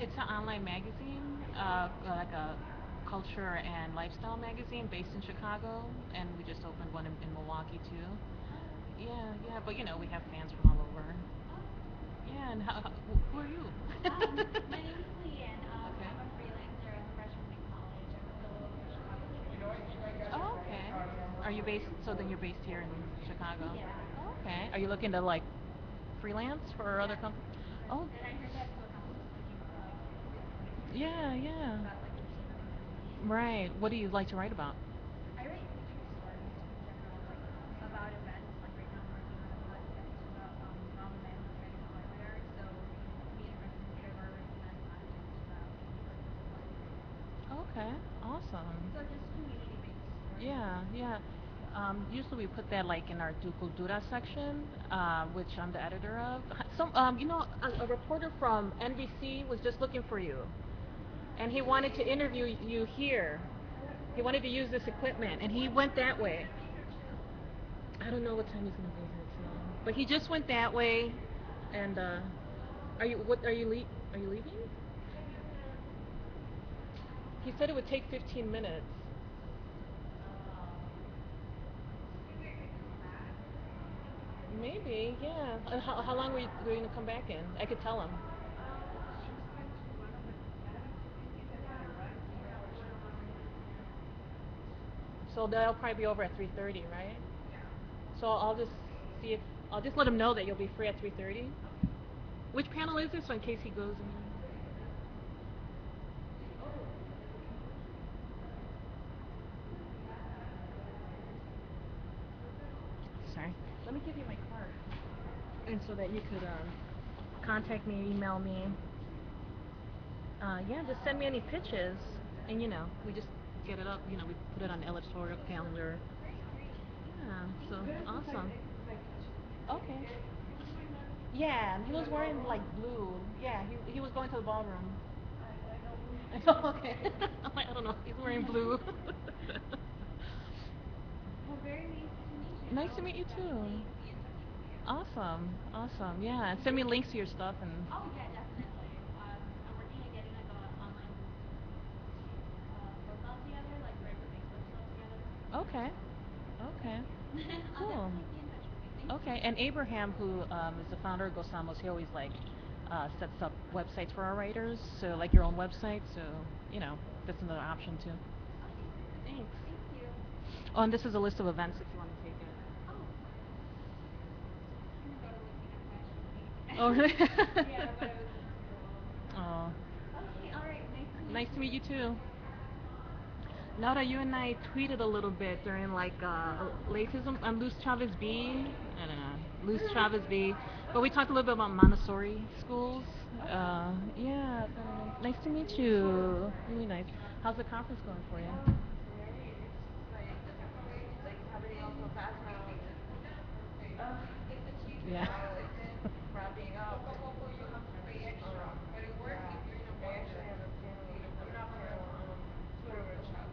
It's an online magazine, like a culture and lifestyle magazine based in Chicago, and we just opened one in Milwaukee too. Yeah, yeah, but we have fans from all over. Yeah, and who are you? My name is Leanne. Okay. I'm a freelancer. I'm a freshman in college. I work a little in Chicago Tribune. Oh, okay. Are you based? So then you're based here in Chicago. Yeah. Oh, okay. Are you looking to like freelance for other Yeah. companies? Oh, And I heard that Gozamos is looking for like freelancers. yeah, yeah. About like 15 other companies. Right. What do you like to write about? I write true stories in general, like about events. Like right now, I'm working on a podcast about Mama Man who tried to kill my bear. So me and a friend from the trailer are writing that content about people who kill my bear. Okay. Awesome. So just community-based stories. Yeah, yeah. Usually we put that like in our Do Cultura section, which I'm the editor of. A reporter from NBC was just looking for you, and he wanted to interview you here. He wanted to use this equipment, and he went that way. I don't know what time he's gonna be here till, but he just went that way. And are you what? Are you leaving? He said it would take 15 minutes. Maybe, yeah. How long were you gonna come back in? I could tell him. So they'll probably be over at 3:30, right? So see if I'll just let him know that you'll be free at 3:30. Which panel is this? So in case he goes in. Sorry. Let me give you my card, and so that you could contact me, email me. Yeah, just send me any pitches, and we just get it up. We put it on the editorial calendar. Yeah, so awesome. Okay. Yeah, and he was wearing like blue. Yeah, he was going to the ballroom. Okay. I'm like, I don't know. He's wearing blue. Well, very nice to meet you, and Nice I to will meet you too. definitely be in touch with you. Awesome, awesome. Yeah, and send me links to your stuff and. Oh yeah, definitely. I'm working on getting like a online profile together, like private Facebook stuff together. Okay, So okay, I'll cool. definitely be in touch with you. Thank you. Okay, and Abraham, who is the founder of Gozamos, he always like sets up websites for our writers. So like your own website. So that's another option too. Okay, perfect. Thanks. Thank you. Oh, and this is a list of events if you want to take it. Oh, I'm gonna go to looking at Fashion Week. Oh, really? Yeah, but it was just so long. Oh, Okay, all right. Nice to meet nice to you. meet you too. Nada, you and I tweeted a little bit during like LATISM on Luz Chavez B. I don't know, Luz Chavez B. But we talked a little bit about Montessori schools. Yeah, nice to meet you. Really nice. How's the conference going for you? Great. It's just like happening all so fast now. It's just Yeah. now it's wrapping up and yeah. I actually have a panel Twitter workshop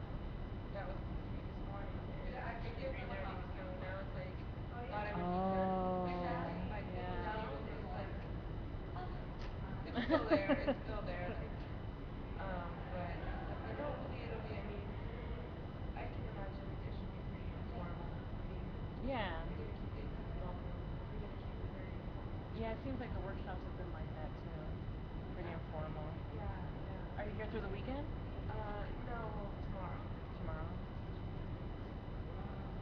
that was supposed to be this morning and the relearning, so now it's like not everything's done. Oh, Like yeah. now it's like it's still there. It's still there. Like but hopefully it'll be. I mean, I can imagine it should be pretty informal. I mean, Yeah. we're gonna keep it welcome. We're gonna keep it very informal. Yeah, it seems like the workshops have been like that too. Pretty informal. Yeah, yeah. Are you here through the weekend? No, tomorrow. Tomorrow.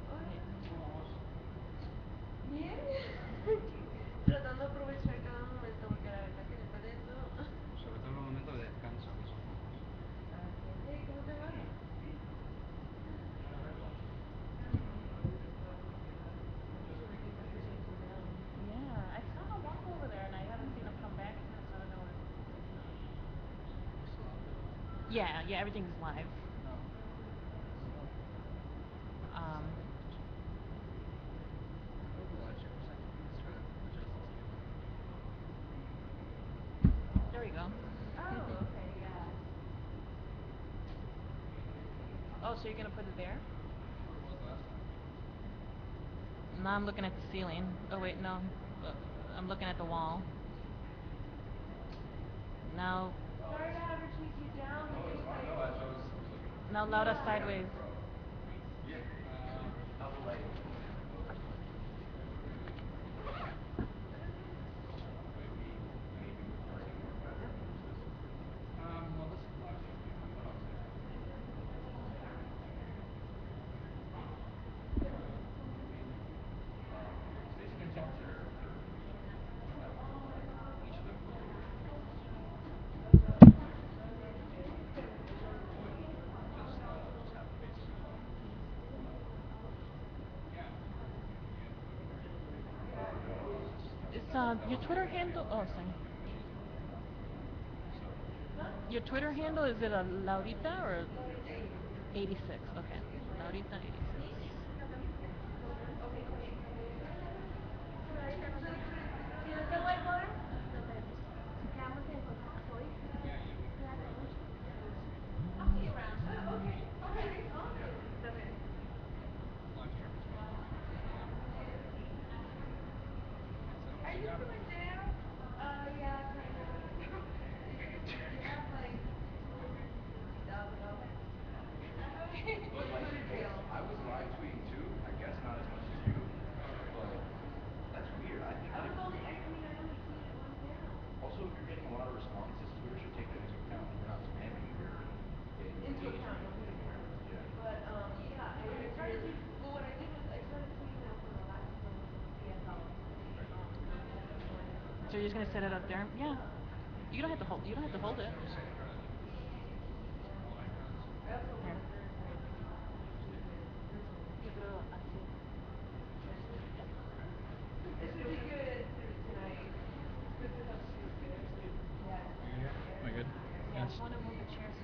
Hola. ¿Cómo Bien. Aquí, tratando de aprovechar cada momento porque la verdad que después de eso. Sobre todo en los momentos de descanso que son pocos. Así es. Hey, ¿cómo te va? Just waiting for him to come down. Yeah, I saw him walk over there, and I haven't seen him come back since. I don't know where. Yeah, yeah, everything's live. Um, there we go. Oh, okay, yeah. Oh, so you're gonna put it there? Now I'm looking at the ceiling. Oh wait, no. Uh, I'm looking at the wall. Now Sorry to have her chase you down. The thing's like. Now Laura sideways. Is your Twitter handle? Oh, sorry. Your Twitter handle, is it a Laurita or 86? Okay, Laurita 86. ¿Tienes el whiteboard? I'll see you around. Okay. Okay. Awesome. Okay. Are you still in jail? Yeah, kind of. You have like 250,000 on it. What's your deal? I mean, I only tweeted one down. Into account, into account. But yeah, I started to. Well, what I did was I started tweeting them from the LATISM PSL one. So you're just gonna set it up there? Yeah. You don't have to hold. You don't have to hold it. I also Here. wrote hers like stupid. Yeah, pero así. It should be good tonight. It's good to have two good. Yeah. Am I good? Yeah. Yes. If you wanna move the chairs.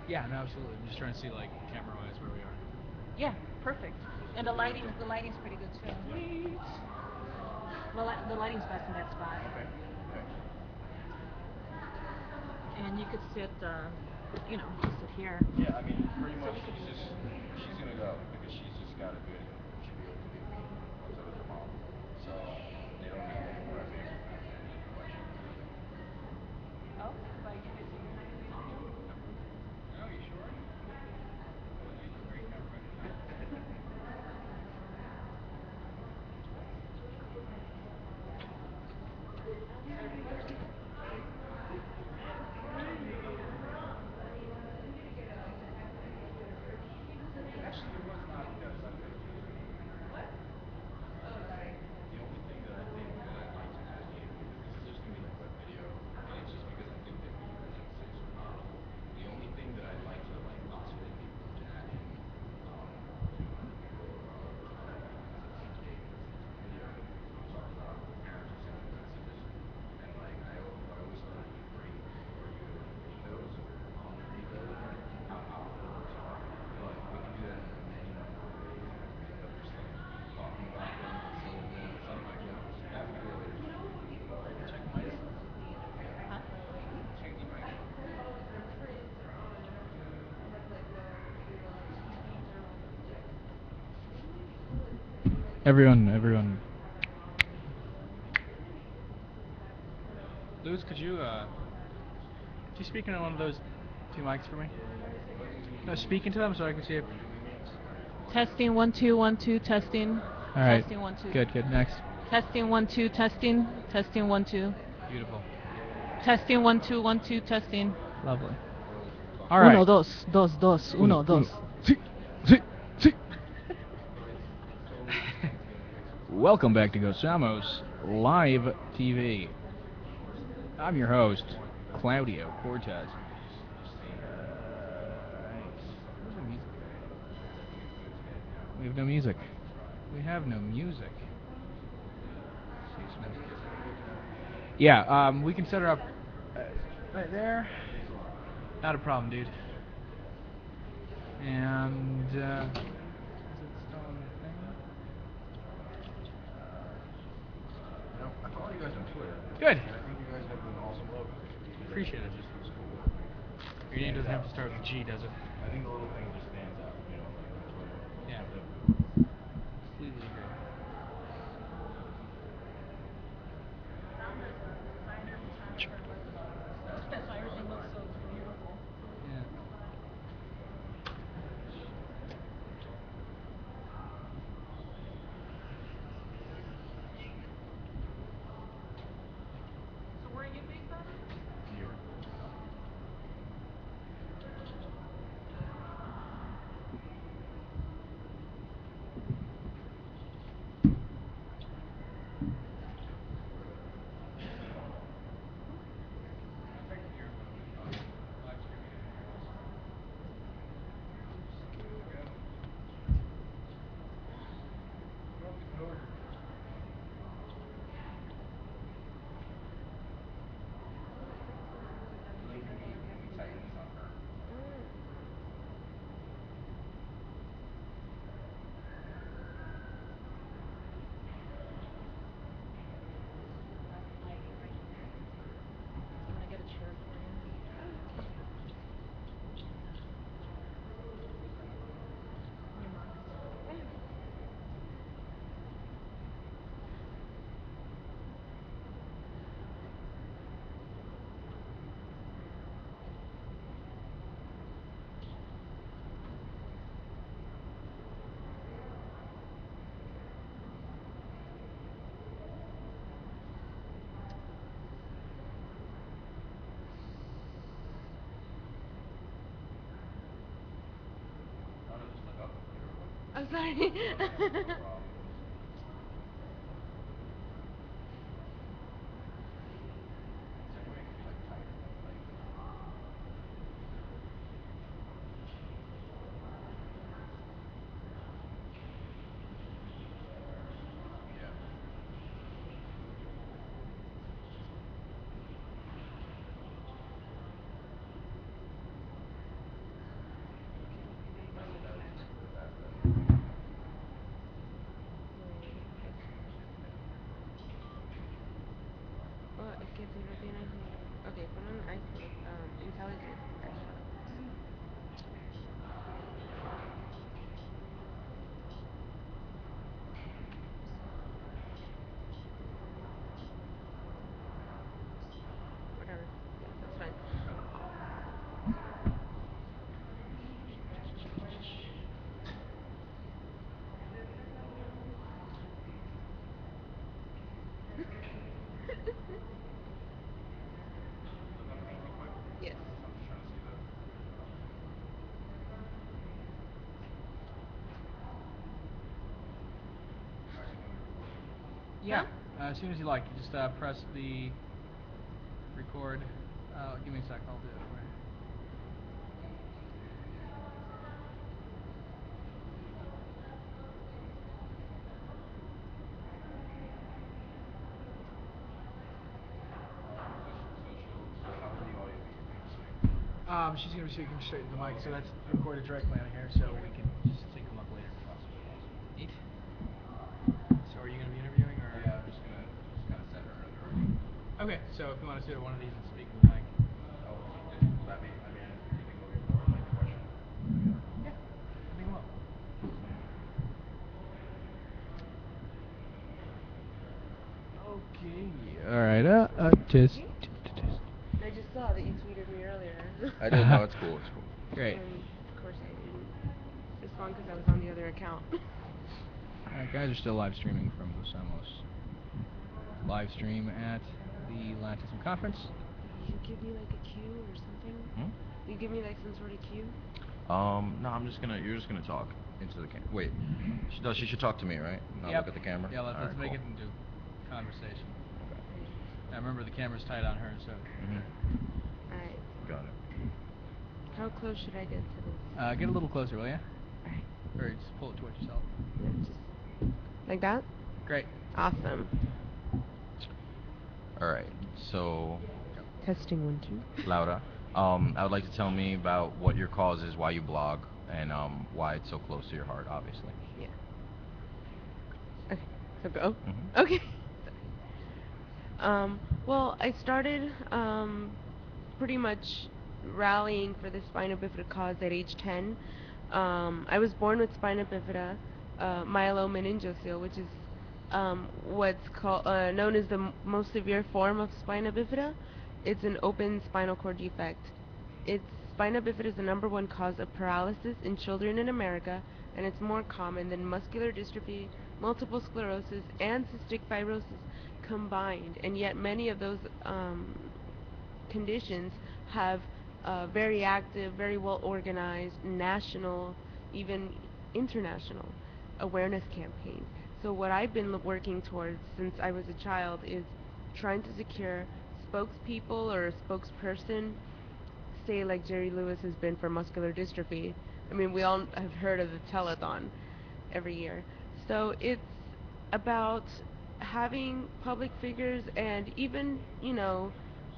Yeah, no, absolutely. I'm just trying to see like camera-wise where we are. Yeah, perfect. And the lighting's pretty good too. Sweet. The lighting's best in that spot. Okay. Okay. And you could sit, just sit here. So we could. Oh, but so you're not gonna be home? Oh, you sure? Well, you look great camera ready now. Actually, there was not side effect to using it. What? Oh, sorry. The only thing that I think that I'd like to just gain, because this is just gonna be like web video, and it's just because I think that video makes it so powerful. The only thing that I'd like to like motivate people to add in, for as a template for video was character centered messages. And like I always thought it would be great for you to like read those, read those out loud for the most part. But we can do that in many, many more ways. And I think of just like talking about them or showing them or something like that. That would go You know what would be cool is check if the you mics. did this with me, like Huh? Check the mics. oh, the prints on like your teaser on subject. You know what would be cool is if you like Everyone. Luz, could you speak into one of those two mics for me? No, speak into them so I can see if. Testing 1 2 1 2 testing. All right. Testing 1 2. Good. Next. Testing 1 2 testing. Testing 1 2. Beautiful. Testing 1 2 1 2 testing. Lovely. All right. Uno, dos, dos, dos. Uno, dos. Sí. Welcome back to Gozamos Live TV. I'm your host, Claudio Cortez. Where's the music? We have no music. Yeah, we can set her up right there. Not a problem, dude. And, is it still on the thing? I follow you guys on Twitter. Good. And I think you guys have an awesome logo. Appreciate it. Just looks cool. Your name doesn't have to start with a G, does it? I think the little thing just stands out, like on Twitter. Yeah. Completely agree. That's why everything looks so sorry. No problem. It's like make it like tighter, like yeah. Okay, and then you That want me to is snap? that. Wait. Oh, es que si no tienes un... Ok, pon un iPhone. Intelligent desktop. Whatever. Yeah, that's fine. Can you flip that for me real quick? Yes. I'm just trying to see the. Alright, you want me to record? Yeah. Huh? As soon as you like, you just press the record. Give me a sec. I'll do it for you. So how would the audio be synced? She's gonna be speaking straight to the mic, so that's recorded directly on here, so we can just sync them up later. Awesome, awesome. Neat. So are you gonna be interviewing or? Yeah, I'm just gonna just kind of set her in the direction. Okay, so if you want to sit at one of these and speak in the mic. Oh, will that be? I mean, do you think it'll be recorded like the question? Yeah, I think it will. Okay. All right. Just. Okay. I just saw that you tweeted me earlier. I did. No, it's cool. It's cool. Great. Of course I didn't respond because I was on the other account. All right, guys are still live streaming from Gozamos. Live stream at the LATISM conference. You give me like a cue or something? Hmm? You give me like some sort of cue? No, I'm just gonna. You're just gonna talk into the cam. Wait. No, she should talk to me, right? Not Yep. look at the camera. Yeah, let's Alright, make cool. it into conversation. Okay. Now remember the camera's tight on her, so. Mhm. Alright. Got it. How close should I get to this? Get a little closer, will ya? Alright. Or just pull it towards yourself. Yeah, just like that? Great. Awesome. All right. So, Testing 1 2. Laura, I would like to tell me about what your cause is, why you blog, and why it's so close to your heart, obviously. Yeah. Okay. So go. Mhm. Okay. Well, I started pretty much rallying for the spina bifida cause at age 10. I was born with spina bifida, myelomeningocele, which is what's called known as the most severe form of spina bifida. It's an open spinal cord defect. It's spina bifida is the #1 cause of paralysis in children in America, and it's more common than muscular dystrophy, multiple sclerosis, and cystic fibrosis combined. And yet, many of those conditions have very active, very well organized national, even international awareness campaigns. So what I've been working towards since I was a child is trying to secure spokespeople or a spokesperson, say like Jerry Lewis has been for muscular dystrophy. I mean, we all have heard of the telethon every year. So it's about having public figures and even,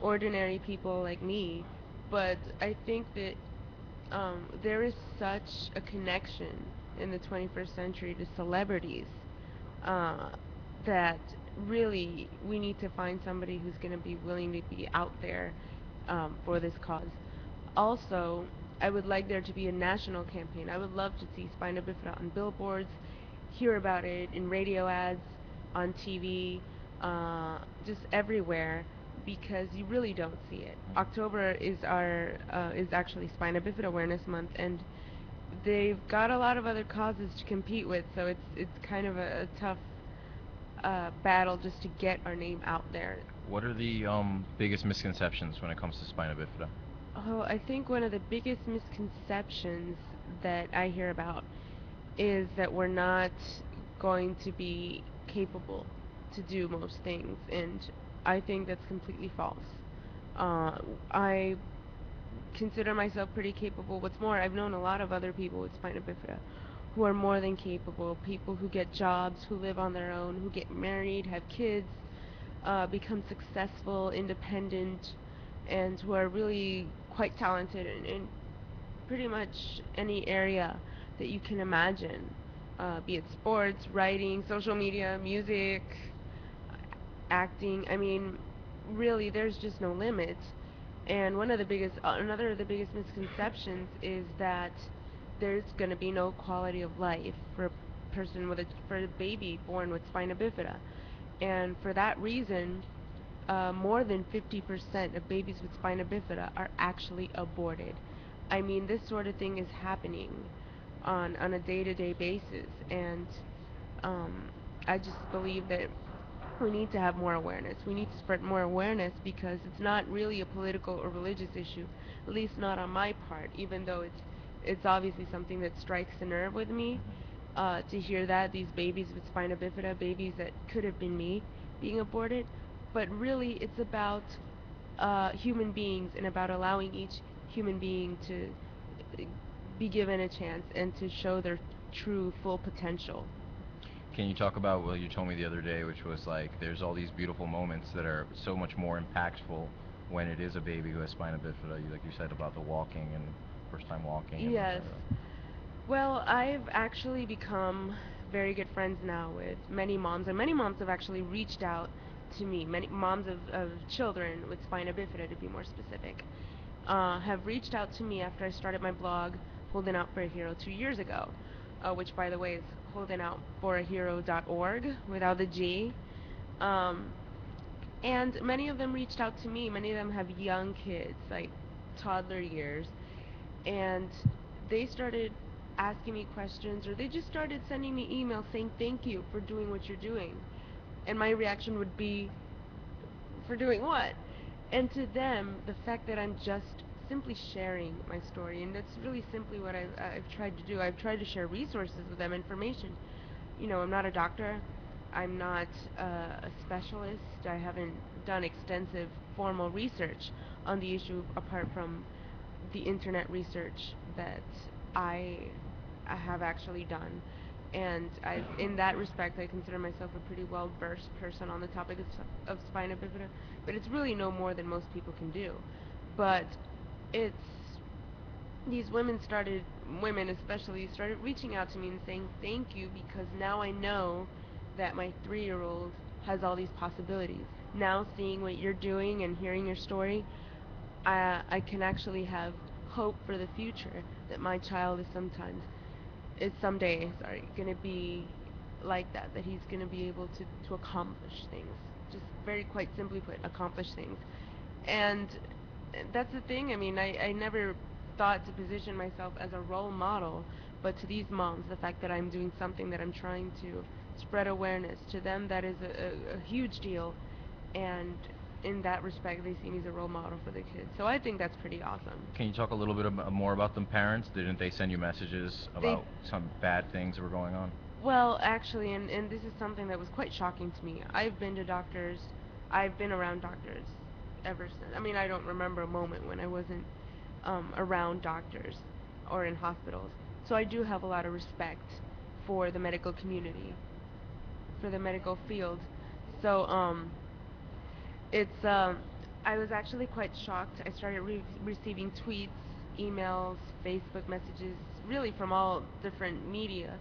ordinary people like me. But I think that there is such a connection in the 21st century to celebrities uh, that really we need to find somebody who's going to be willing to be out there for this cause. Also, I would like there to be a national campaign. I would love to see spina bifida on billboards, hear about it in radio ads, on TV, just everywhere, because you really don't see it. October is actually Spina Bifida Awareness Month, and they've got a lot of other causes to compete with, so it's kind of a tough battle just to get our name out there. What are the biggest misconceptions when it comes to spina bifida? Oh, I think one of the biggest misconceptions that I hear about is that we're not going to be capable to do most things, and I think that's completely false. I consider myself pretty capable. What's more, I've known a lot of other people with spina bifida who are more than capable, people who get jobs, who live on their own, who get married, have kids, become successful, independent, and who are really quite talented in pretty much any area that you can imagine, be it sports, writing, social media, music, acting. I mean, really, there's just no limit. And another of the biggest misconceptions is that there's going to be no quality of life for a for a baby born with spina bifida. And for that reason, more than 50% of babies with spina bifida are actually aborted. I mean, this sort of thing is happening on a day-to-day basis, and um, I just believe that we need to have more awareness. We need to spread more awareness because it's not really a political or religious issue, at least not on my part, even though it's obviously something that strikes a nerve with me, to hear that these babies with spina bifida, babies that could have been me, being aborted. But really, it's about human beings and about allowing each human being to uh, be given a chance and to show their true full potential. Can you talk about what you told me the other day, which was like there's all these beautiful moments that are so much more impactful when it is a baby who has spina bifida, like you said about the walking and first time walking and Yes. Well, I've actually become very good friends now with many moms, and many moms have actually reached out to me. Many moms of children with spina bifida, to be more specific, have reached out to me after I started my blog, Holding Out for a Hero, 2 years ago, which, by the way, is holdingoutforahero.org without the G. Um, and many of them reached out to me. Many of them have young kids, like toddler years, and they started asking me questions, or they just started sending me emails saying thank you for doing what you're doing. And my reaction would be, for doing what? And to them, the fact that I'm just simply sharing my story, and that's really simply what I've tried to do. I've tried to share resources with them, information. You know, I'm not a doctor. I'm not a specialist. I haven't done extensive formal research on the issue apart from the internet research that I I have actually done. And in that respect, I consider myself a pretty well-versed person on the topic of spina bifida, but it's really no more than most people can do. But it's these women especially, started reaching out to me and saying thank you because now I know that my 3-year-old has all these possibilities. Now seeing what you're doing and hearing your story, I can actually have hope for the future that my child is someday, sorry, gonna be like that, that he's gonna be able to accomplish things. Just very quite simply put, accomplish things. And that's the thing. I mean, I never thought to position myself as a role model, but to these moms, the fact that I'm doing something that I'm trying to spread awareness to them, that is a huge deal. And in that respect, they see me as a role model for the kids. So I think that's pretty awesome. can you talk a little bit more about them parents? Didn't they send you messages They about some bad things that were going on? Well, actually, and this is something that was quite shocking to me. I've been to doctors, I've been around doctors ever since. I mean, I don't remember a moment when I wasn't around doctors or in hospitals. So I do have a lot of respect for the medical community, for the medical field. So it's I was actually quite shocked. I started receiving tweets, emails, Facebook messages, really from all different media